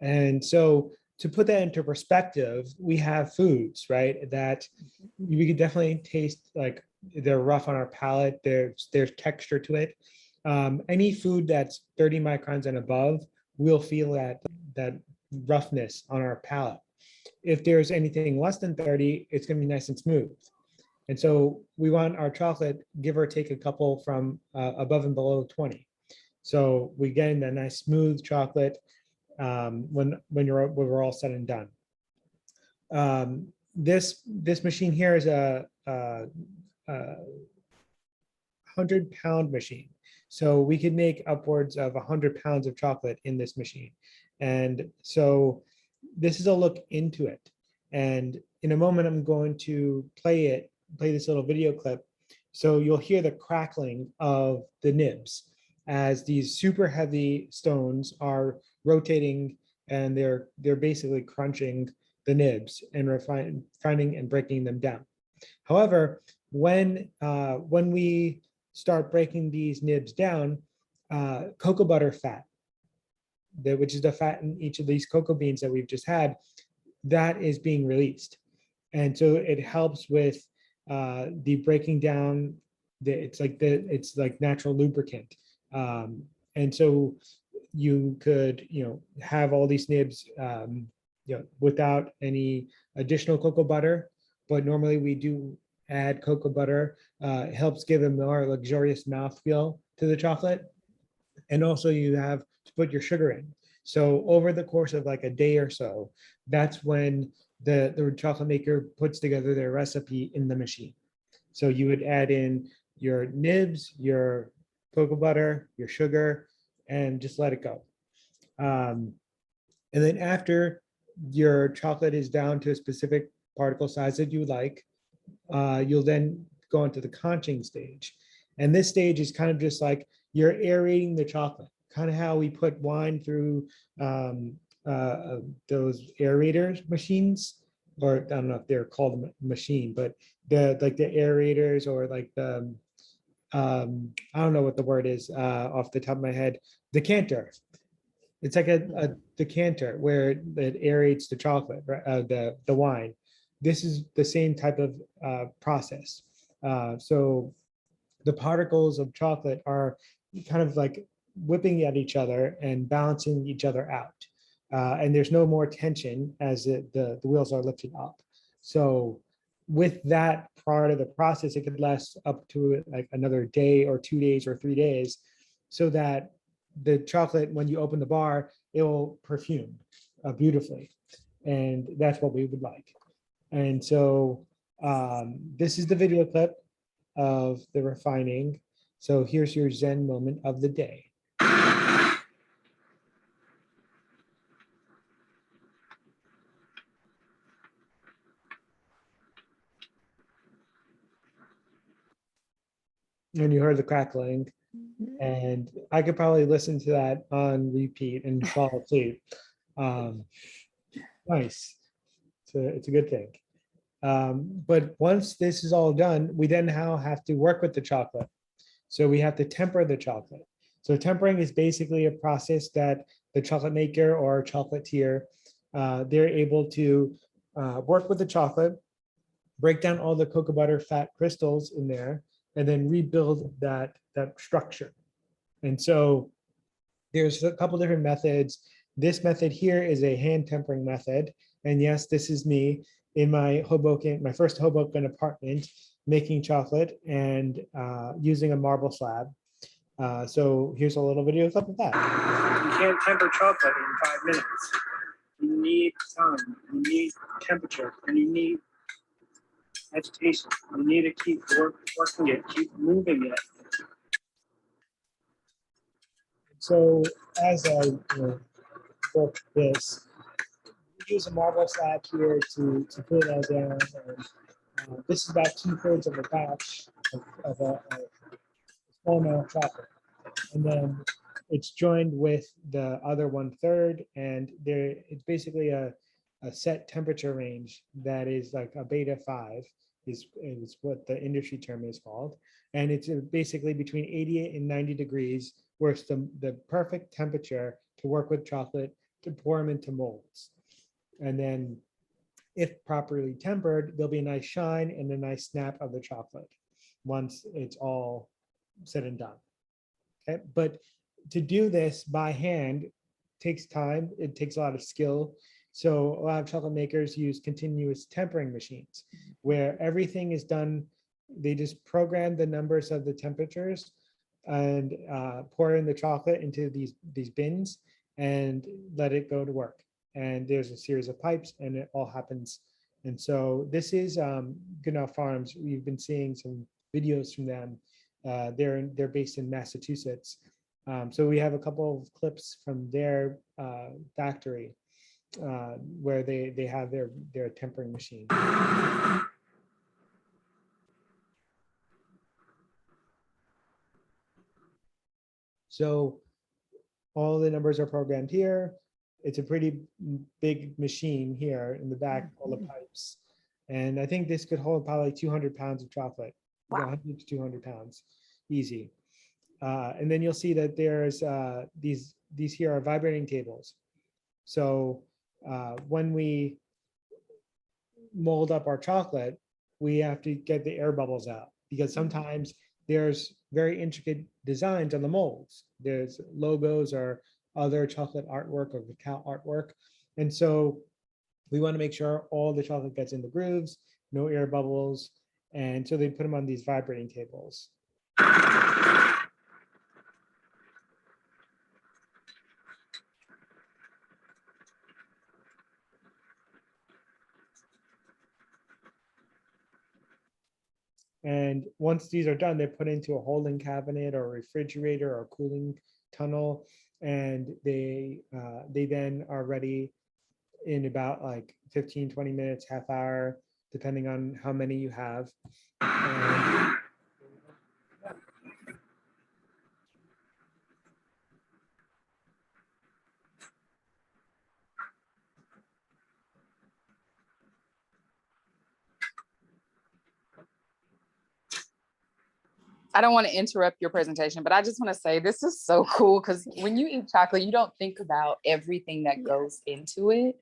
And so to put that into perspective, we have foods, right, that we could definitely taste like they're rough on our palate. There's texture to it. Any food that's 30 microns and above, we'll feel that roughness on our palate. If there's anything less than 30, it's going to be nice and smooth. And so we want our chocolate, give or take a couple from above and below 20. So we get in that nice smooth chocolate when we're all said and done. This machine here is a 100-pound machine. So we could make upwards of 100 pounds of chocolate in this machine. And so this is a look into it. And in a moment, I'm going to play this little video clip. So you'll hear the crackling of the nibs as these super heavy stones are rotating, and they're basically crunching the nibs and refining and breaking them down. However, when we start breaking these nibs down, cocoa butter fat, which is the fat in each of these cocoa beans that we've just had, that is being released. And so it helps with the breaking down. It's like natural lubricant. And so you could, have all these nibs, without any additional cocoa butter. But normally we do add cocoa butter. It helps give a more luxurious mouthfeel to the chocolate. And also you have to put your sugar in. So over the course of like a day or so, that's when the chocolate maker puts together their recipe in the machine. So you would add in your nibs, your cocoa butter, your sugar, and just let it go. And then after your chocolate is down to a specific particle size that you like, you'll then go into the conching stage. And this stage is kind of just like you're aerating the chocolate, kind of how we put wine through those aerator machines, or I don't know if they're called a machine, but the aerators, or like the I don't know what the word is off the top of my head, decanter. It's like a decanter where it aerates the chocolate, the wine. This is the same type of process. So the particles of chocolate are kind of like whipping at each other and balancing each other out. And there's no more tension as the wheels are lifted up. So with that part of the process, it could last up to like another day or 2 days or 3 days, so that the chocolate, when you open the bar, it will perfume beautifully. And that's what we would like. And so this is the video clip of the refining. So here's your Zen moment of the day. And you heard the crackling. And I could probably listen to that on repeat and fall asleep. Nice. It's a good thing. But once this is all done, we then now have to work with the chocolate. So we have to temper the chocolate. So tempering is basically a process that the chocolate maker or chocolatier, they're able to work with the chocolate, break down all the cocoa butter fat crystals in there, and then rebuild that structure. And so there's a couple different methods. This method here is a hand tempering method. And yes, this is me in my first Hoboken apartment. making chocolate and using a marble slab. So here's a little video clip of that. You can't temper chocolate in 5 minutes. You need time, you need temperature, and you need agitation. You need to keep working it, keep moving it. So as I work this, we use a marble slab here to put it all down. And, this is about 2/3 of a batch of a small amount of chocolate. And then it's joined with the other 1/3, and it's basically a set temperature range that is like a beta 5 is what the industry term is called. And it's basically between 88 and 90 degrees, where it's the perfect temperature to work with chocolate to pour them into molds. And then if properly tempered, there'll be a nice shine and a nice snap of the chocolate once it's all said and done. Okay, but to do this by hand takes time. It takes a lot of skill. So a lot of chocolate makers use continuous tempering machines where everything is done. They just program the numbers of the temperatures and pour in the chocolate into these bins and let it go to work. And there's a series of pipes and it all happens. And so this is Goodenough Farms. We've been seeing some videos from them. They're based in Massachusetts. So we have a couple of clips from their factory where they have their tempering machine. So all the numbers are programmed here. It's a pretty big machine here in the back, all the pipes. And I think this could hold probably 200 pounds of chocolate. Wow. 100 to 200 pounds, easy. And then you'll see that there's these here are vibrating tables. So when we mold up our chocolate, we have to get the air bubbles out because sometimes there's very intricate designs on the molds. There's logos or other chocolate artwork or cacao artwork. And so we want to make sure all the chocolate gets in the grooves, no air bubbles. And so they put them on these vibrating tables. And once these are done, they're put into a holding cabinet or a refrigerator or cooling tunnel. And they then are ready in about like 15, 20 minutes, half hour, depending on how many you have. And I don't want to interrupt your presentation, but I just want to say this is so cool because when you eat chocolate, you don't think about everything that goes into it.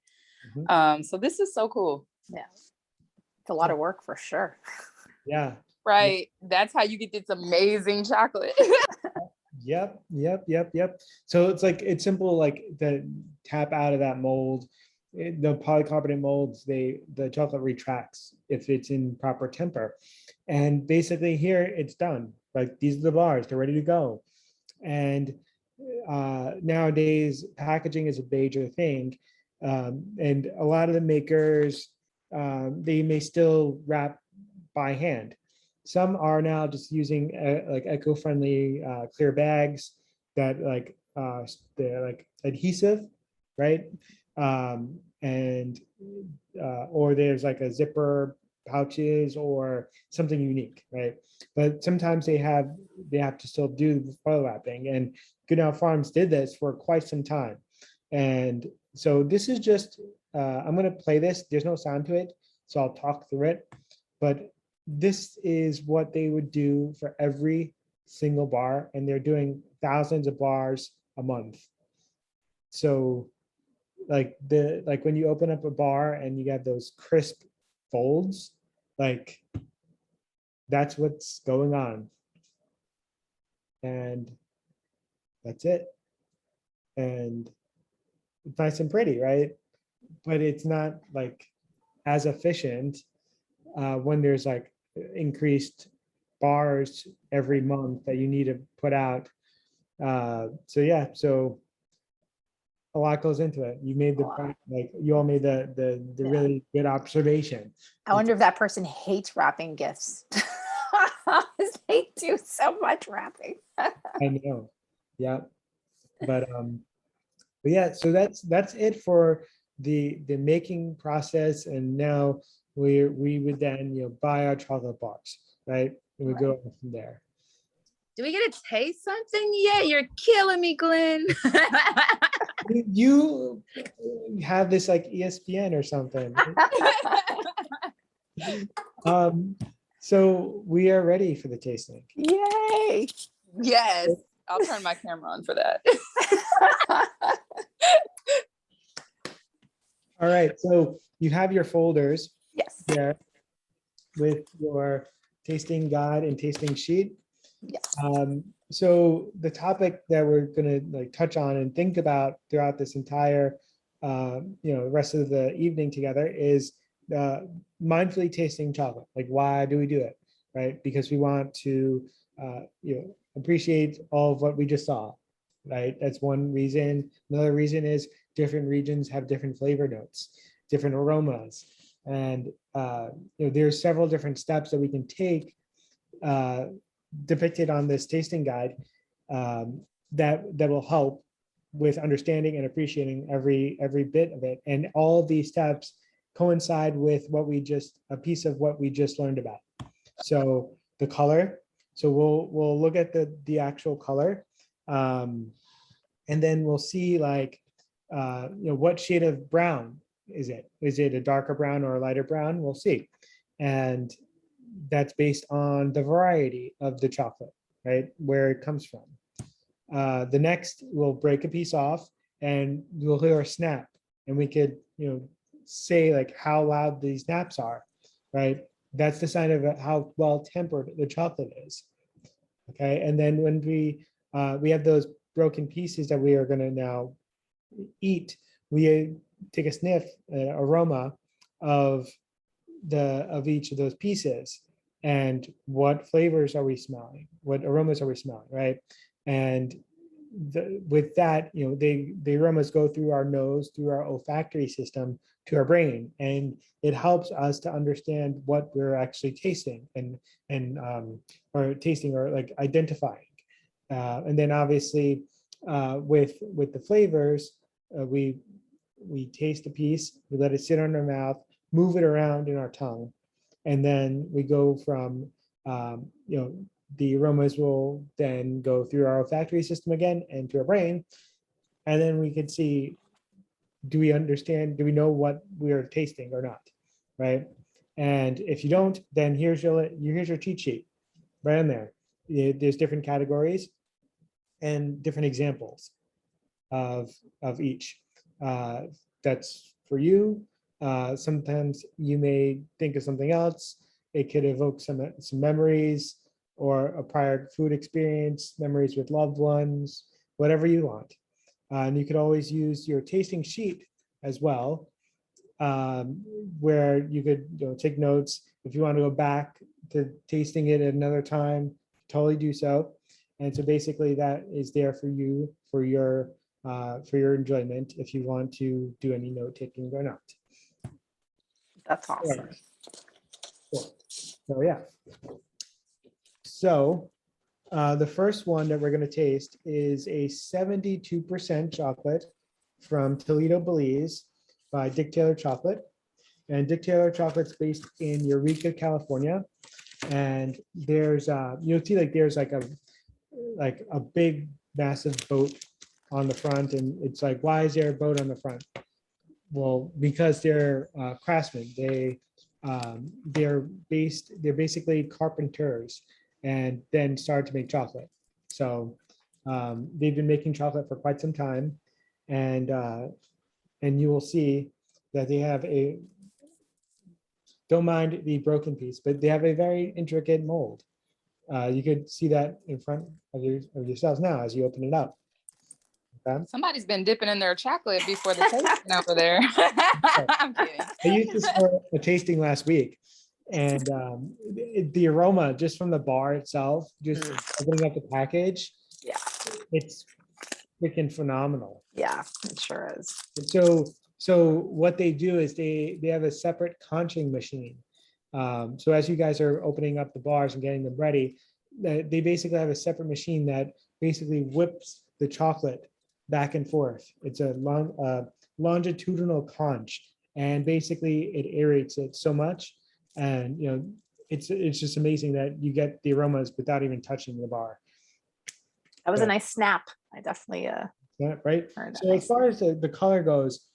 So this is so cool. Yeah, it's a lot of work for sure. yeah. Right. That's how you get this amazing chocolate. Yep. So it's simple, like the tap out of that mold. The polycarbonate molds, the chocolate retracts if it's in proper temper. And basically here it's done. Like these are the bars, they're ready to go. And nowadays packaging is a major thing. And a lot of the makers, they may still wrap by hand. Some are now just using like eco-friendly clear bags that they're like adhesive, right? And or there's like a zipper pouches or something unique, right? But sometimes they have to still do foil wrapping, and Goodenough Farms did this for quite some time. And so this is just I'm going to play this. There's no sound to it, so I'll talk through it. But this is what they would do for every single bar, and they're doing thousands of bars a month. So like when you open up a bar and you have those crisp folds, like that's what's going on. And that's it. And it's nice and pretty, right? But it's not like as efficient when there's like increased bars every month that you need to put out. So yeah, so a lot goes into it. You made the point, like you all made the really good observation. I wonder if that person hates wrapping gifts. They do so much wrapping. I know. Yeah. But yeah, so that's it for the making process. And now we would then, you know, buy our chocolate bars, right? And we go on from there. Do we get to taste something yet? You're killing me, Glenn. You have this like ESPN or something. So we are ready for the tasting. Yay. Yes. I'll turn my camera on for that. All right, so you have your folders Yes. there with your tasting guide and tasting sheet. Yes. So the topic that we're gonna like touch on and think about throughout this entire rest of the evening together is mindfully tasting chocolate. Like, why do we do it, right? Because we want to appreciate all of what we just saw, right? That's one reason. Another reason is different regions have different flavor notes, different aromas, and there's several different steps that we can take depicted on this tasting guide that will help with understanding and appreciating every bit of it. And all of these steps coincide with a piece of what we just learned about. So the color. So we'll look at the actual color, and then we'll see like what shade of brown is it? Is it a darker brown or a lighter brown? We'll see. And that's based on the variety of the chocolate, right? Where it comes from. The next, we'll break a piece off and we'll hear a snap, and we could, say like how loud these snaps are, right? That's the sign of how well tempered the chocolate is. Okay, and then when we have those broken pieces that we are going to now eat, we take a sniff, aroma of each of those pieces, and what flavors are we smelling, what aromas are we smelling, right? And with that, the aromas go through our nose, through our olfactory system to our brain, and it helps us to understand what we're actually tasting or tasting or like identifying. And then obviously with the flavors, we taste a piece, we let it sit on our mouth, move it around in our tongue, and then we go from the aromas will then go through our olfactory system again and to our brain, and then we can see, do we understand, do we know what we're tasting or not, right? And if you don't, then here's your cheat sheet right in there. There's different categories and different examples of each. That's for you. Sometimes you may think of something else. It could evoke some memories or a prior food experience, memories with loved ones, whatever you want. And you could always use your tasting sheet as well, where you could take notes. If you want to go back to tasting it at another time, totally do so. And so basically that is there for you, for your enjoyment, if you want to do any note taking or not. That's awesome. Cool. So yeah. So the first one that we're going to taste is a 72% chocolate from Toledo, Belize by Dick Taylor Chocolate. And Dick Taylor Chocolate's based in Eureka, California. And there's you'll see like there's like a big massive boat on the front, and it's like, why is there a boat on the front? Well, because they're craftsmen. They're basically carpenters, and then started to make chocolate. So they've been making chocolate for quite some time, and you will see that they have don't mind the broken piece, but they have a very intricate mold. You could see that in front of yourselves now as you open it up. Okay. Somebody's been dipping in their chocolate before the tasting over there. I'm kidding. I used this for a tasting last week. And the aroma just from the bar itself, just opening up the package, Yeah. it's freaking phenomenal. Yeah, it sure is. So what they do is they have a separate conching machine. So as you guys are opening up the bars and getting them ready, they basically have a separate machine that basically whips the chocolate back and forth. It's a longitudinal conch, and basically it aerates it so much, and it's just amazing that you get the aromas without even touching the bar. That was a Yeah. nice snap. I definitely Yeah, right. heard that So as nice. far as the color goes,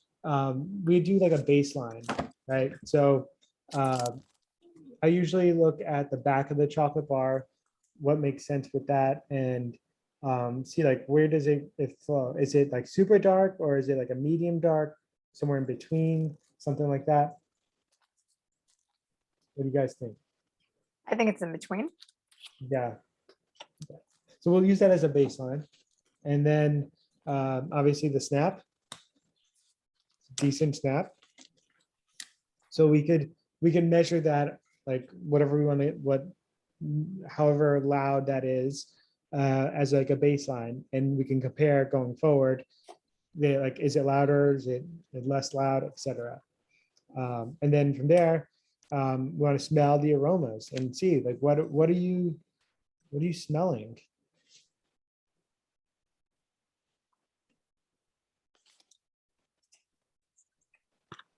we do like a baseline, right? So I usually look at the back of the chocolate bar, what makes sense with that, and see like where does it flow? Is it like super dark, or is it like a medium dark, somewhere in between, something like that? What do you guys think? I think it's in between. Yeah. So we'll use that as a baseline, and then obviously the snap, decent snap. So we can measure that like whatever we want to, however loud that is, as like a baseline, and we can compare going forward. Like, is it louder? Is it less loud, etc. And then from there, we want to smell the aromas and see like what are you smelling?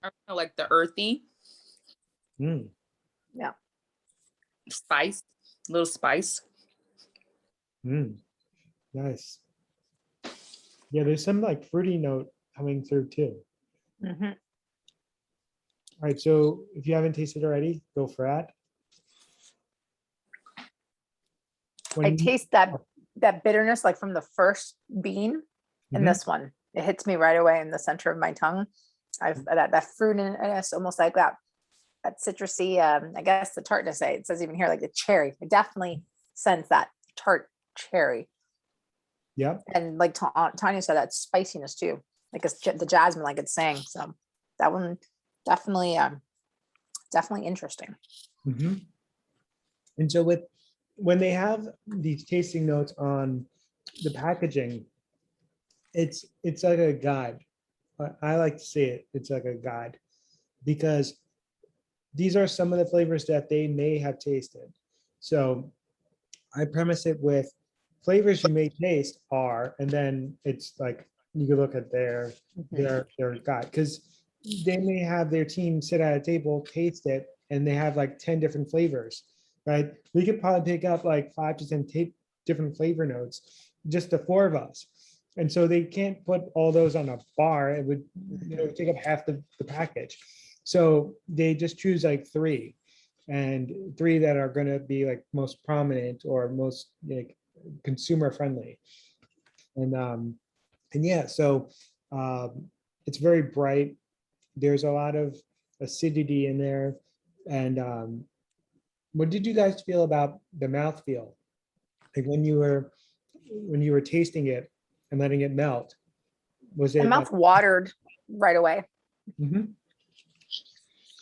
I feel like the earthy Mm, spice, little spice. nice. Yeah, there's some like fruity note coming through too. Mhm. All right, so if you haven't tasted already, go for it. I taste that bitterness like from the first bean in Mhm. this one. It hits me right away in the center of my tongue. I've that fruitiness, almost like that citrusy, I guess the tartness. It says even here like the cherry. I definitely sense that tart cherry. Yep. And like Tanya said, that spiciness too, like it's the jasmine, like it's saying. So that one definitely, definitely interesting. Mhm. And so when they have these tasting notes on the packaging, it's like a guide. I like to say it's like a guide, because these are some of the flavors that they may have tasted. So I premise it with flavors you may taste are, and then it's like you can look at their guide, because they may have their team sit at a table, taste it, and they have like 10 different flavors, right? We could probably pick up like 5 to 10 different flavor notes, just the four of us. And so they can't put all those on a bar. It would take up half the package. So they just choose like three, and three that are going to be like most prominent or most like consumer friendly. And yeah, so it's very bright. There's a lot of acidity in there. And what did you guys feel about the mouthfeel? Like when you were tasting it and letting it melt, was My it mouth watered right away. Mhm.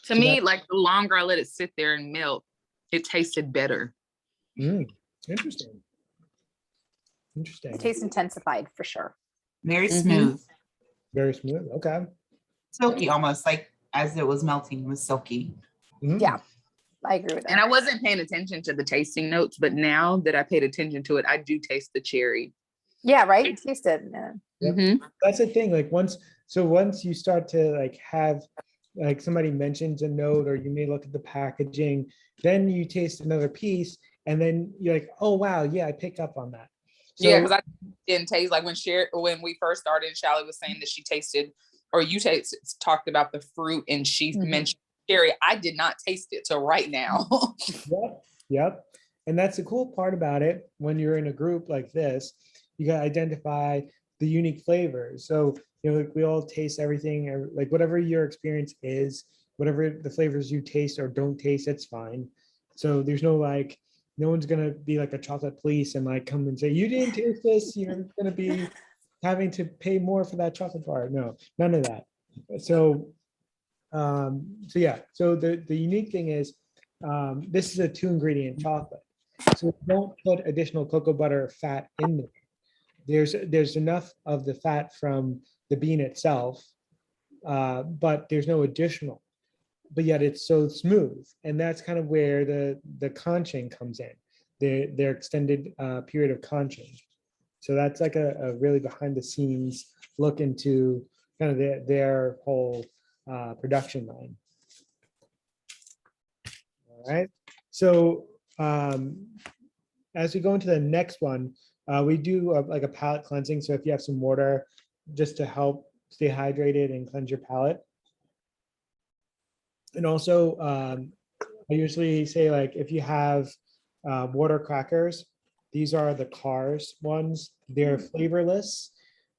To So me, like the longer I let it sit there and melt, it tasted better. Interesting. Interesting. The taste intensified for sure. Very Mhm. smooth, Very smooth. Okay. silky, almost like as it was melting, it was silky. Mhm. Yeah, I agree with And that. I wasn't paying attention to the tasting notes, but now that I paid attention to it, I do taste the cherry. Yeah, right. You taste it. Yep. Mhm. That's the thing. Like once you start to like have like somebody mentions a note, or you may look at the packaging, then you taste another piece, and then you're like, oh wow, yeah, I pick up on that. So Yeah, because I didn't taste like when we first started, Shelly was saying that she tasted, or you talked about the fruit, and she Mhm. mentioned cherry. I did not taste it till right now. Yep. And that's the cool part about it. When you're in a group like this, you got to identify the unique flavors. So, like we all taste everything, or like whatever your experience is, whatever the flavors you taste or don't taste, it's fine. So there's no one's going to be like a chocolate police and like come and say, you didn't taste this, you're going to be having to pay more for that chocolate bar. No, none of that. So yeah, so the unique thing is this is a 2-ingredient chocolate. So don't put additional cocoa butter fat in there. There's enough of the fat from the bean itself, but there's no additional. But yet it's so smooth, and that's kind of where the conching comes in. Their extended period of conching. So that's like a really behind the scenes look into kind of their whole production line. All right. So as we go into the next one, we do like a palate cleansing. So if you have some water, just to help stay hydrated and cleanse your palate. And also, I usually say, like, if you have water crackers, these are the Cars ones. They're flavorless.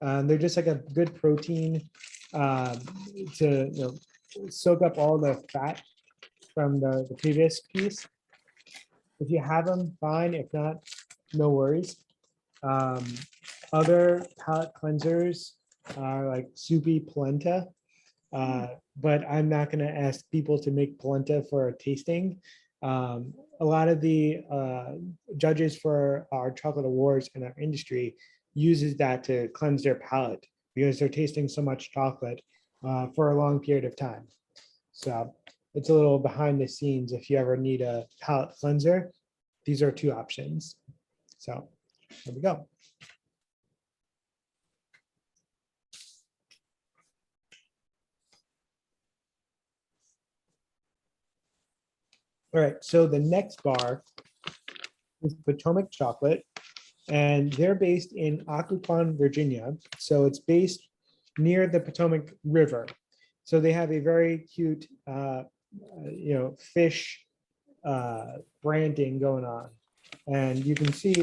They're just like a good protein to soak up all the fat from the previous piece. If you have them, fine. If not, no worries. Other palate cleansers are like soupy polenta. But I'm not going to ask people to make polenta for a tasting. A lot of the judges for our chocolate awards in our industry uses that to cleanse their palate because they're tasting so much chocolate for a long period of time. So it's a little behind the scenes. If you ever need a palate cleanser, these are 2 options. So there we go. All right, so the next bar is Potomac Chocolate, and they're based in Occoquan, Virginia. So it's based near the Potomac River. So they have a very cute, fish branding going on. And you can see,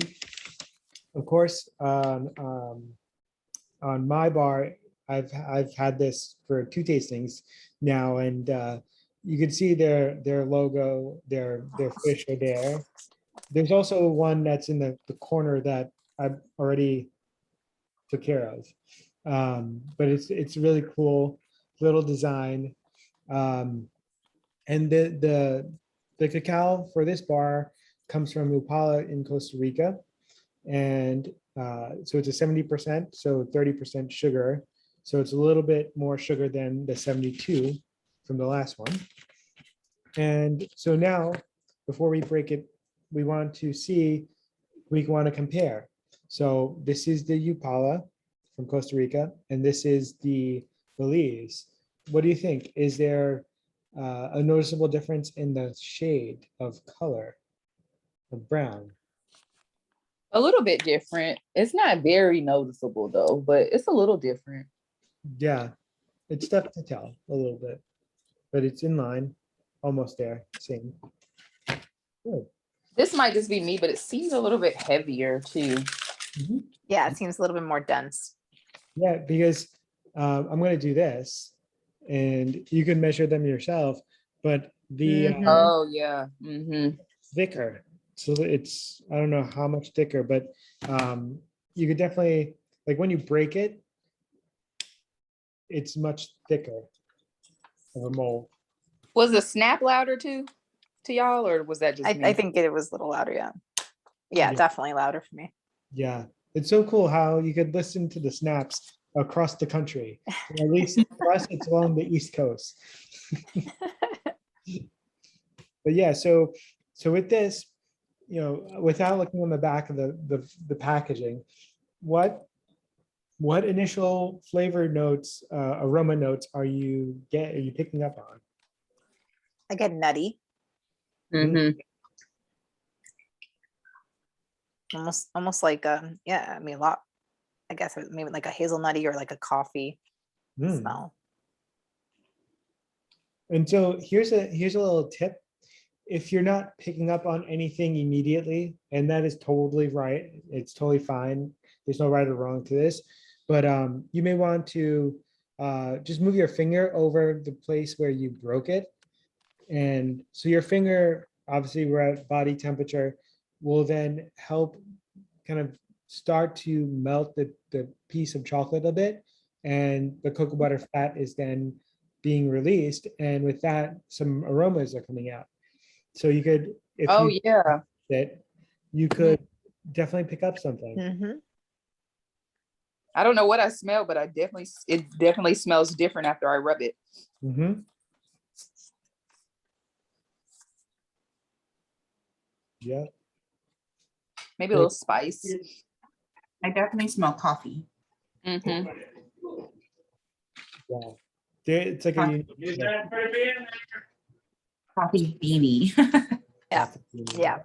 of course, on my bar, I've had this for 2 tastings now, and you can see their logo, their fish are there. There's also one that's in the corner that I already took care of. But it's really cool little design. And the cacao for this bar comes from Upala in Costa Rica. And so it's a 70%, so 30% sugar. So it's a little bit more sugar than the 72 from the last one. And so now, before we break it, we want to compare. So this is the Upala from Costa Rica, and this is the Belize. What do you think? Is there a noticeable difference in the shade of color of brown? A little bit different. It's not very noticeable though, but it's a little different. Yeah, it's tough to tell a little bit, but it's in line, almost there, same. Good. This might just be me, but it seems a little bit heavier too. Mhm. Yeah, it seems a little bit more dense. Yeah, because I'm going to do this, and you can measure them yourself, but the Oh yeah. thicker. So it's, I don't know how much thicker, but you could definitely, like when you break it, it's much thicker of a mold. Was the snap louder too to y'all, or was that just me? I think it was a little louder, yeah. Yeah, Yeah. definitely louder for me. Yeah, it's so cool how you could listen to the snaps across the country. At least for us, it's along the East Coast. But yeah, so with this, without looking on the back of the packaging, what initial flavor notes, aroma notes are you picking up on? I get nutty, almost like yeah, I mean a lot. I guess maybe like a hazelnutty or like a coffee smell. And so here's a little tip. If you're not picking up on anything immediately, and that is totally right, it's totally fine. There's no right or wrong to this, but you may want to just move your finger over the place where you broke it. And so your finger, obviously we're at body temperature, will then help kind of start to melt the piece of chocolate a bit. And the cocoa butter fat is then being released. And with that, some aromas are coming out. So you could, if Oh you yeah. it, you could definitely pick up something. Mhm. I don't know what I smell, but it definitely smells different after I rub it. Mhm. Yeah. Maybe a little spice. I definitely smell coffee. Mm-hmm. Yeah. It's like a Coffee beanie. Yeah.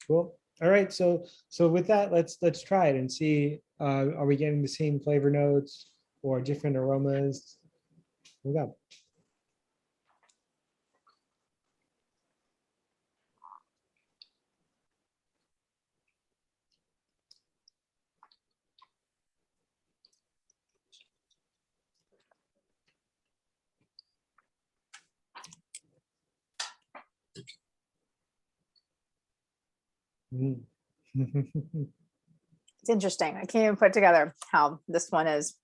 Cool. All right. So with that, let's try it and see. Are we getting the same flavor notes or different aromas? Here we go. Mm. It's interesting. I can't even put together how this one is.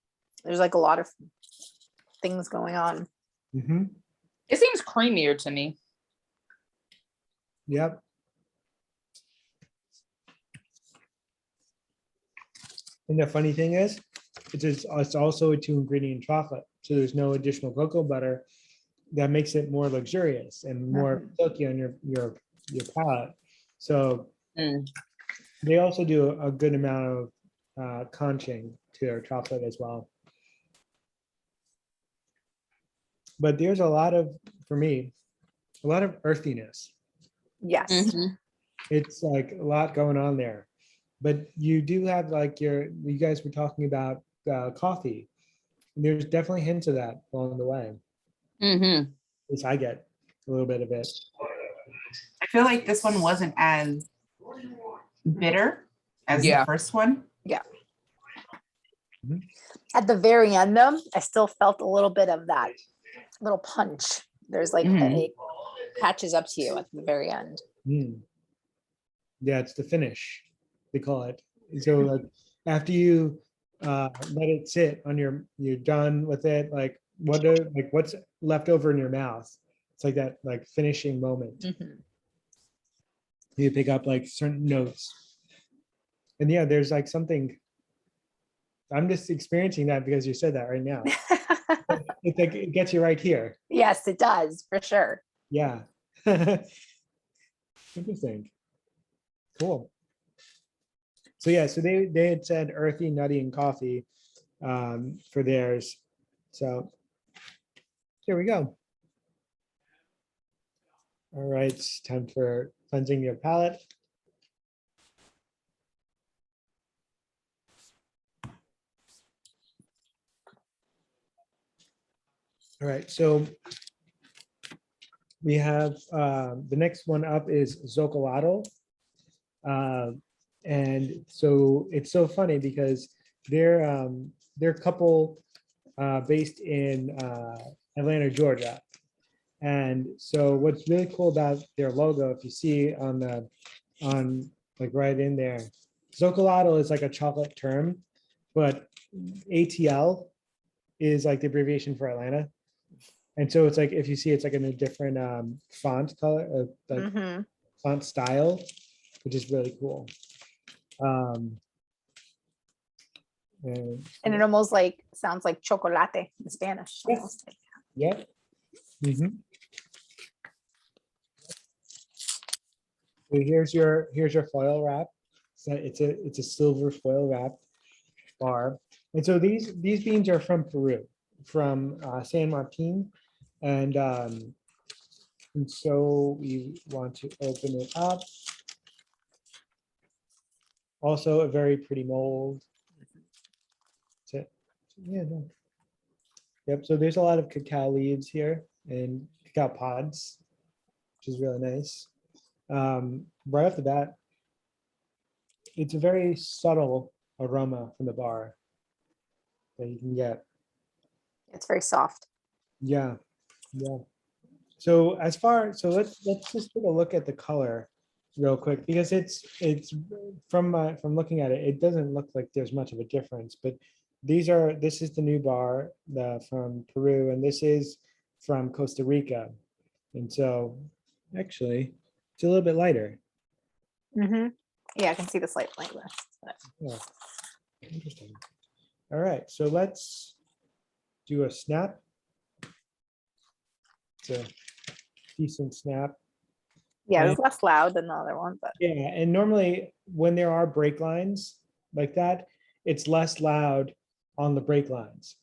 There's like a lot of things going on. Mhm. It seems creamier to me. Yep. And the funny thing is, it's also a 2-ingredient chocolate. So there's no additional cocoa butter that makes it more luxurious and more silky on your palate. So Mm. they also do a good amount of conching to their chocolate as well. But there's a lot of, for me, a lot of earthiness. Yes. Mhm. It's like a lot going on there. But you do have like you guys were talking about coffee. There's definitely hints of that along the way. Mhm. At least I get a little bit of it. I feel like this one wasn't as bitter as Yeah. the first one. At the very end, though, I still felt a little bit of that little punch. There's like it catches up to you at the very end. Mm. Yeah, it's the finish, they call it. So like after you let it sit on you're done with it, like what's left over in your mouth. It's like that like finishing moment. You pick up like certain notes. And yeah, there's like something, I'm just experiencing that because you said that right now. It's like it gets you right here. Yes, it does, for sure. Yeah. Interesting. Cool. So yeah, so they had said earthy, nutty, and coffee for theirs. So here we go. All right, it's time for cleansing your palate. All right, so we have the next one up is Zocolado. And so it's so funny because they're a couple based in Atlanta, Georgia. And so what's really cool about their logo, if you see on like right in there, Zocolado is like a chocolate term, but ATL is like the abbreviation for Atlanta. And so it's like, if you see, it's like in a different font color, like font style, which is really cool. And it almost like sounds like chocolate in Spanish. Yes. Almost like yeah. Mhm. So here's your foil wrap. So it's a silver foil wrap bar. And so these beans are from Peru, from San Martin, and so we want to open it up. Also a very pretty mold. Yeah, no. Yep. So there's a lot of cacao leaves here and cacao pods, which is really nice. Right off the bat, it's a very subtle aroma from the bar that you can get. it's very soft. Yeah, yeah. So let's just take a look at the color real quick because it's from looking at it, it doesn't look like there's much of a difference. But this is the new bar from Peru, and this is from Costa Rica, and so Actually, it's a little bit lighter. Yeah, I can see the slight lightness. But Yeah. Interesting. All right, so let's do a snap. It's a decent snap. yeah, And- it's less loud than the other one, but Yeah, and normally when there are break lines like that, it's less loud on the break lines.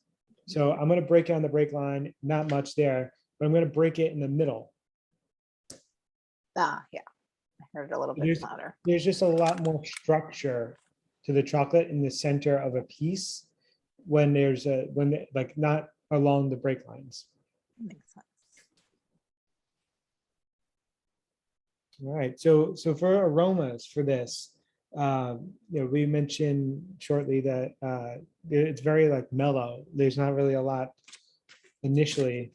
So I'm gonna break it on the break line, not much there, but I'm gonna break it in the middle. yeah, I heard it a little bit There's- louder. There's just a lot more structure to the chocolate in the center of a piece when like not along the break lines. Makes sense. All right, so for aromas for this, we mentioned shortly that it's very like mellow. There's not really a lot initially.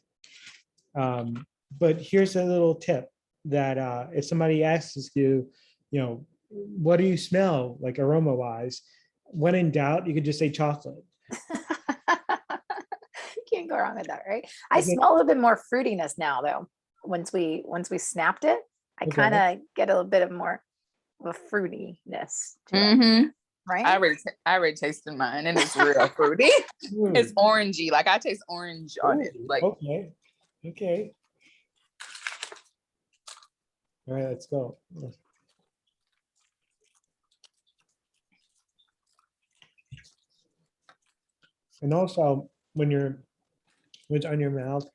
But here's a little tip that if somebody asks you, what do you smell like aroma wise? When in doubt, you could just say chocolate. Can't go wrong with that, right? I Okay. smell a little bit more fruitiness now, though. Once we snapped it, I Okay. kind of get a little bit of more of a fruitiness to it, Mm-hmm. right? I already tasted mine, and it's real fruity. It's Hmm. orangey. Like I taste orange on it. Ooh, Like okay. All right, let's go. And also, when it's on your mouth,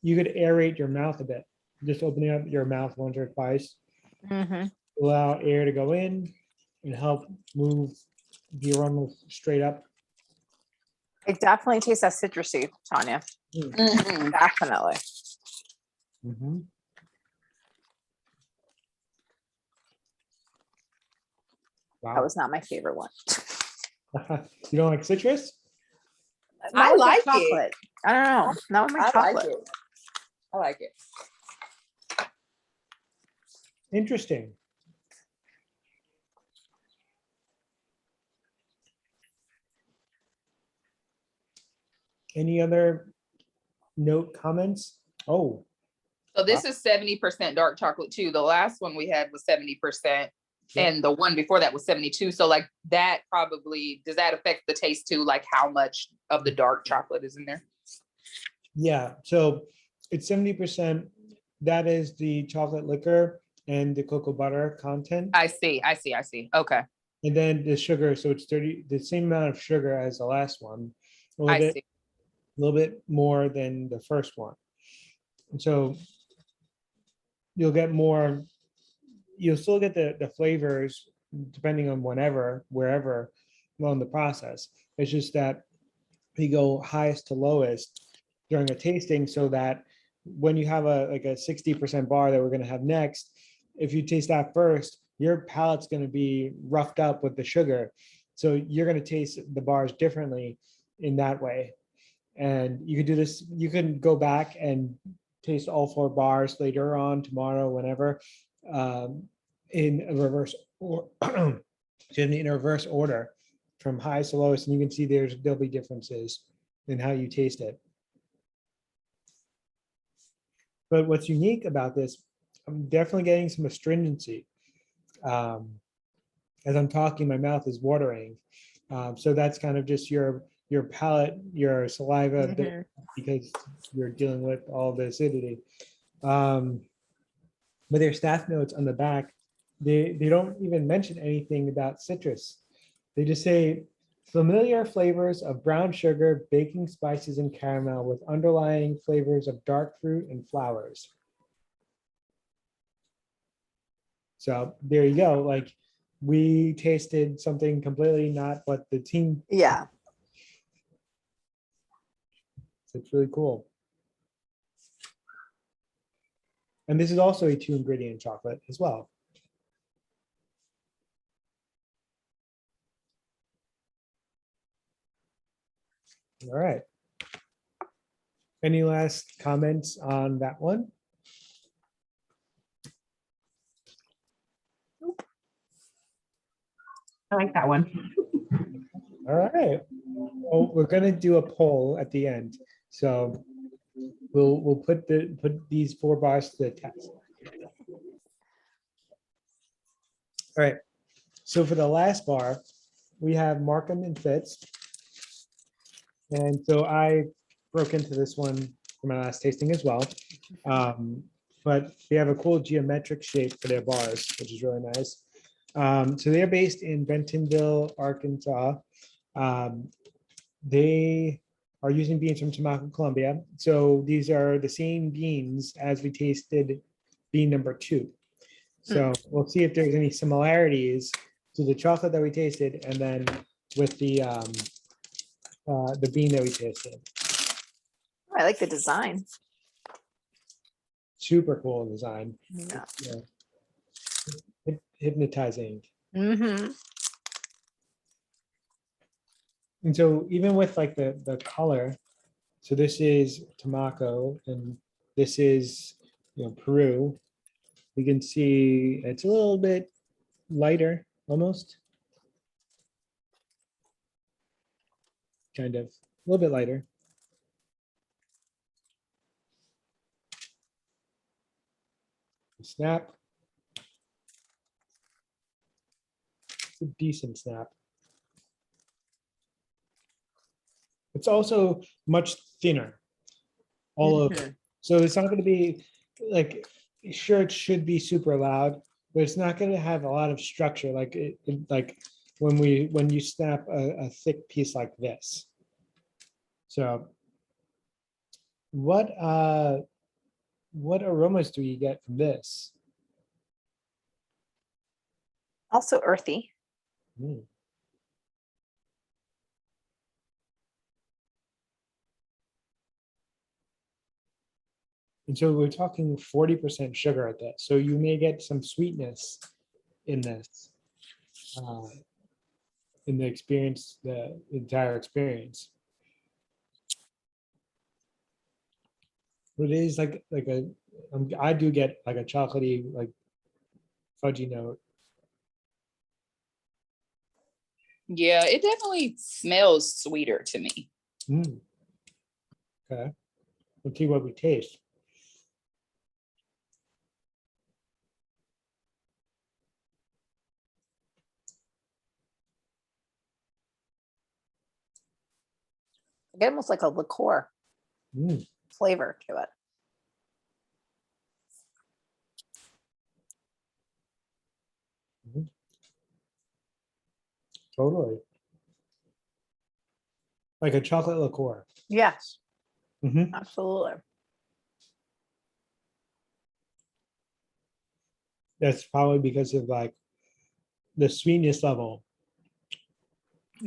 you could aerate your mouth a bit. Just opening up your mouth once or twice, Mhm. allow air to go in and help move the aroma straight up. It definitely tastes that citrusy, Tanya. mhm. Definitely. Mhm. That Wow. was not my favorite one. You don't like citrus? Not with the like it. chocolate. I don't know. Not with my I like chocolate. it. I like it. Interesting. Any other note comments? Oh, So this is 70% dark chocolate too. The last one we had was 70%. Yeah. And the one before that was 72. So like that probably, does that affect the taste too? Like how much of the dark chocolate is in there? yeah. So it's 70%. That is the chocolate liquor and the cocoa butter content. I see. Okay. And then the sugar, so it's 30, the same amount of sugar as the last one. A little I bit, see. a little bit more than the first one. And so you'll get more, you'll still get the flavors depending on wherever along the process. It's just that you go highest to lowest during a tasting so that when you have like a 60% bar that we're going to have next, if you taste that first, your palate's going to be roughed up with the sugar. So you're going to taste the bars differently in that way. And you could do this, you can go back and taste all 4 bars later on, tomorrow, whenever, in a reverse or in a reverse order from highest to lowest, and you can see there'll be differences in how you taste it. But what's unique about this, I'm definitely getting some astringency. As I'm talking, my mouth is watering. So that's kind of just your palate, your saliva, Mhm. because you're dealing with all the acidity. But their staff notes on the back, they don't even mention anything about citrus. They just say familiar flavors of brown sugar, baking spices, and caramel with underlying flavors of dark fruit and flowers. So there you go. Like we tasted something completely not what the team. Yeah. So it's really cool. And this is also a 2-ingredient chocolate as well. All right. Any last comments on that one? I like that one. All right. Well, we're gonna do a poll at the end. So we'll put these 4 bars to the test. All right. So for the last bar, we have Markham and Fitz. And so I broke into this one for my last tasting as well. But they have a cool geometric shape for their bars, which is really nice. So they're based in Bentonville, Arkansas. They are using beans from Temecula, Colombia. So these are the same beans as we tasted bean number 2. So we'll see if there's any similarities to the chocolate that we tasted and then with the bean that we tasted. I like the design. Super cool design. Yeah. Hypnotizing. Mm-hmm. And so even with like the color, so this is Tamaco and this is, Peru. We can see it's a little bit lighter, almost. Kind of, a little bit lighter. Snap. It's a decent snap. It's also much thinner, all over. So it's not going to be like, sure, it should be super loud, but it's not going to have a lot of structure like like when you snap a thick piece like this. So what aromas do you get from this? Also earthy. Mm. And so we're talking 40% sugar at that. So you may get some sweetness in this, in the experience, the entire experience. But it is like I do get like a chocolatey, like fudgy note. Yeah, it definitely smells sweeter to me. Mm. Okay. Let's see what we taste. I get almost like a liqueur Mm. flavor to it. Mhm. Totally. Like a chocolate liqueur. Yes, Mhm. absolutely. That's probably because of like the sweetness level.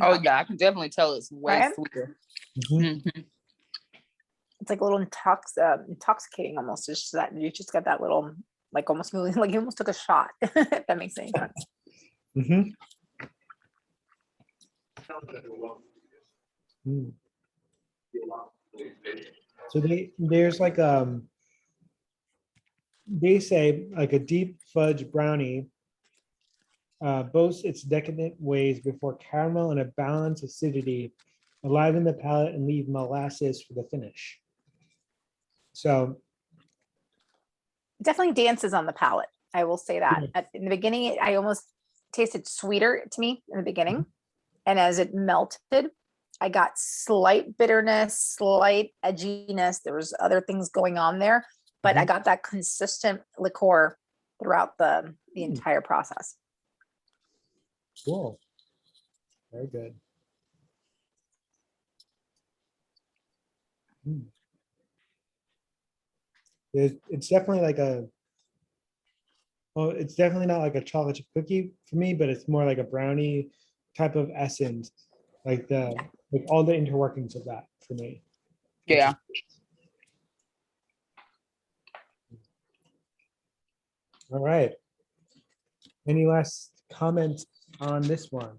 Oh yeah, I can definitely tell it's way Right? sweeter. Mhm. Mhm. It's like a little intoxicating almost. It's just that you just got that little, like almost like you almost took a shot, if that makes any sense. Mhm. Mm. So there's like they say like a deep fudge brownie boasts its decadent ways before caramel and a balanced acidity enliven the palate and leave molasses for the finish. So Definitely dances on the palate. I will say that. In the beginning, I almost tasted sweeter to me in the beginning. And as it melted, I got slight bitterness, slight edginess. There was other things going on there, but I got that consistent liqueur throughout the entire process. cool. Very good. Mm. It's definitely like it's definitely not like a chocolate chip cookie for me, but it's more like a brownie type of essence, like all the interworkings of that for me. Yeah. All right. Any last comments on this one?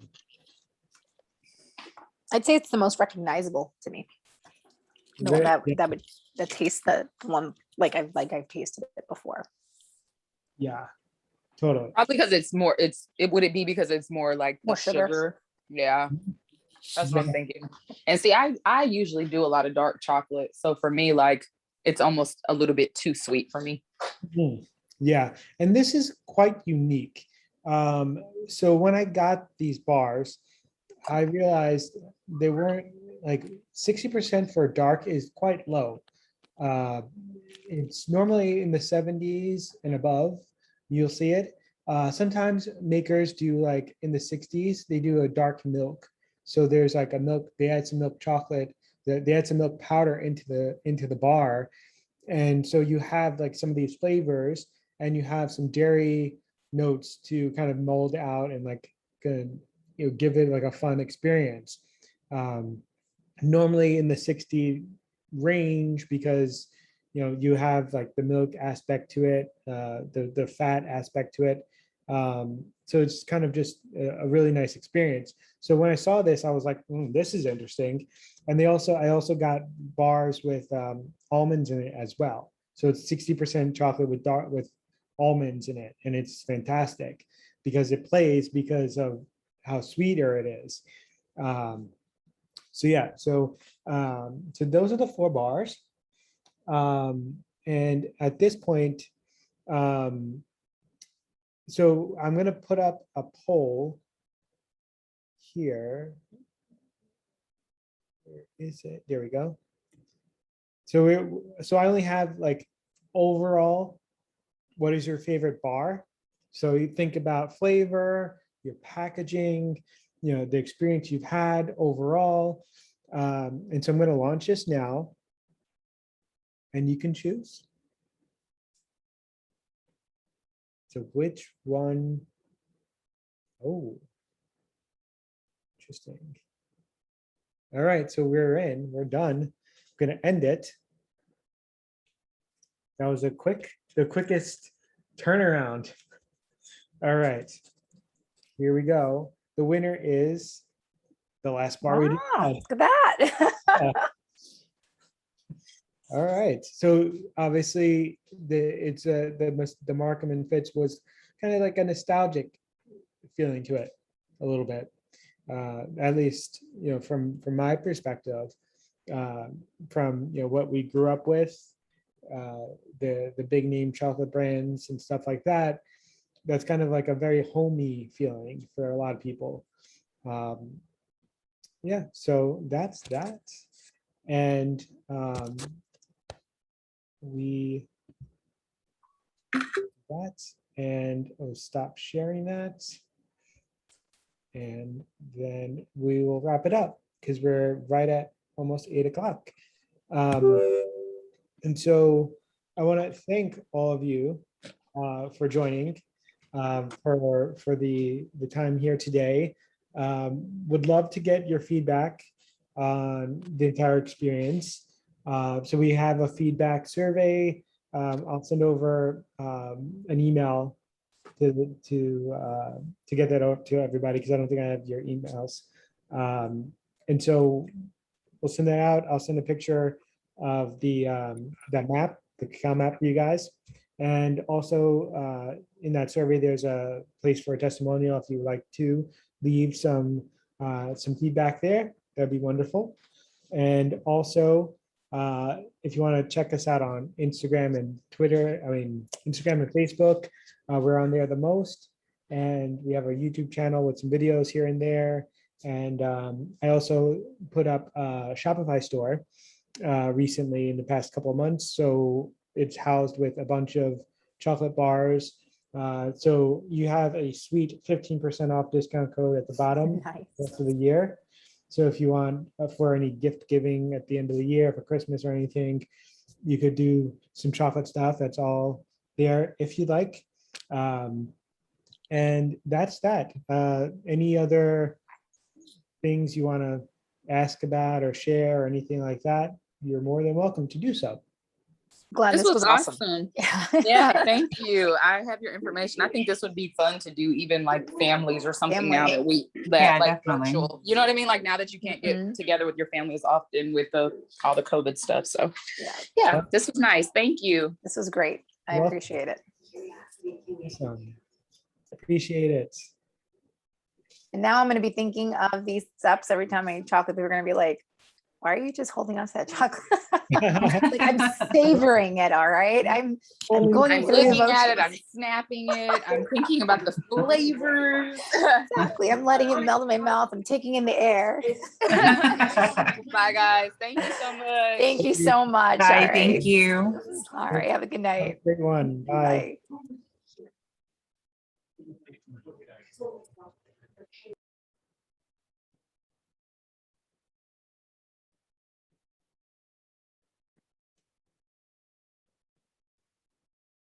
I'd say it's the most recognizable to me. The one that tastes the one like I've tasted it before. Yeah, totally. Probably because would it be because it's more like the More sugar. sugar? Yeah. That's what Yeah. I'm thinking. And see, I usually do a lot of dark chocolate. So for me, like it's almost a little bit too sweet for me. Mhm. Yeah, and this is quite unique So when I got these bars, I realized they weren't like 60% for dark is quite low. Uh, it's normally in the 70s and above. You'll see it. Sometimes makers do like in the 60s, they do a dark milk. So there's like a milk, they add some milk chocolate, they add some milk powder into the bar. And so you have like some of these flavors and you have some dairy notes to kind of mold out and like give it like a fun experience. Um, Normally in the 60 range because you have like the milk aspect to it, the fat aspect to it. So it's kind of just a really nice experience. So when I saw this, I was like, this is interesting. And I also got bars with almonds in it as well. So it's 60% chocolate with almonds in it, and it's fantastic because it plays because of how sweeter it is. So yeah, so those are the 4 bars. And at this point, so I'm going to put up a poll here. Where is it? There we go. So I only have like overall, what is your favorite bar? So you think about flavor, your packaging, the experience you've had overall. And so I'm going to launch this now, and you can choose. So which one? Oh, interesting. All right, so we're done. I'm going to end it. That was the quickest turnaround. All right, here we go. The winner is the last bar we did. Wow, look at that. All right, so obviously the Markham and Fitz was kind of like a nostalgic feeling to it a little bit, at least from my perspective, from what we grew up with, the big name chocolate brands and stuff like that. That's kind of like a very homey feeling for a lot of people. Yeah, so that's that. And we and stop sharing that. And then we will wrap it up because we're right at almost 8 o'clock. And so I want to thank all of you for joining for the time here today. Would love to get your feedback on the entire experience. So we have a feedback survey. I'll send over an email to get that out to everybody because I don't think I have your emails. And so we'll send that out. I'll send a picture of that map, the cacao map for you guys. And also in that survey, there's a place for a testimonial if you would like to leave some feedback there. That'd be wonderful. And also, if you want to check us out on Instagram and Twitter, Instagram and Facebook, we're on there the most. And we have a YouTube channel with some videos here and there. And I also put up a Shopify store recently in the past couple of months. So it's housed with a bunch of chocolate bars. So you have a sweet 15% off discount code at the bottom for the year. So if you want for any gift giving at the end of the year for Christmas or anything, you could do some chocolate stuff. That's all there if you'd like. And that's that. Any other things you want to ask about or share or anything like that, you're more than welcome to do so. Glenn, this was awesome. Yeah, thank you. I have your information. I think this would be fun to do even like families or something now that like virtual, you know what I mean? Like now that you can't get together with your family as often with all the COVID stuff. So yeah, this was nice. Thank you. This was great. I appreciate it. Awesome. Appreciate it. And now I'm going to be thinking of these steps every time I eat chocolate. People are going to be like, why are you just holding on to that chocolate? Like I'm savoring it. All right. I'm going I'm through the looking at it. I'm motions. snapping it. I'm thinking about the flavors. Exactly. I'm letting it melt in my mouth. I'm taking in the air. Bye, guys. Thank you so much. Thank you so much. Bye, All right. thank you. All right. Have a good night. Big one. Bye. Bye.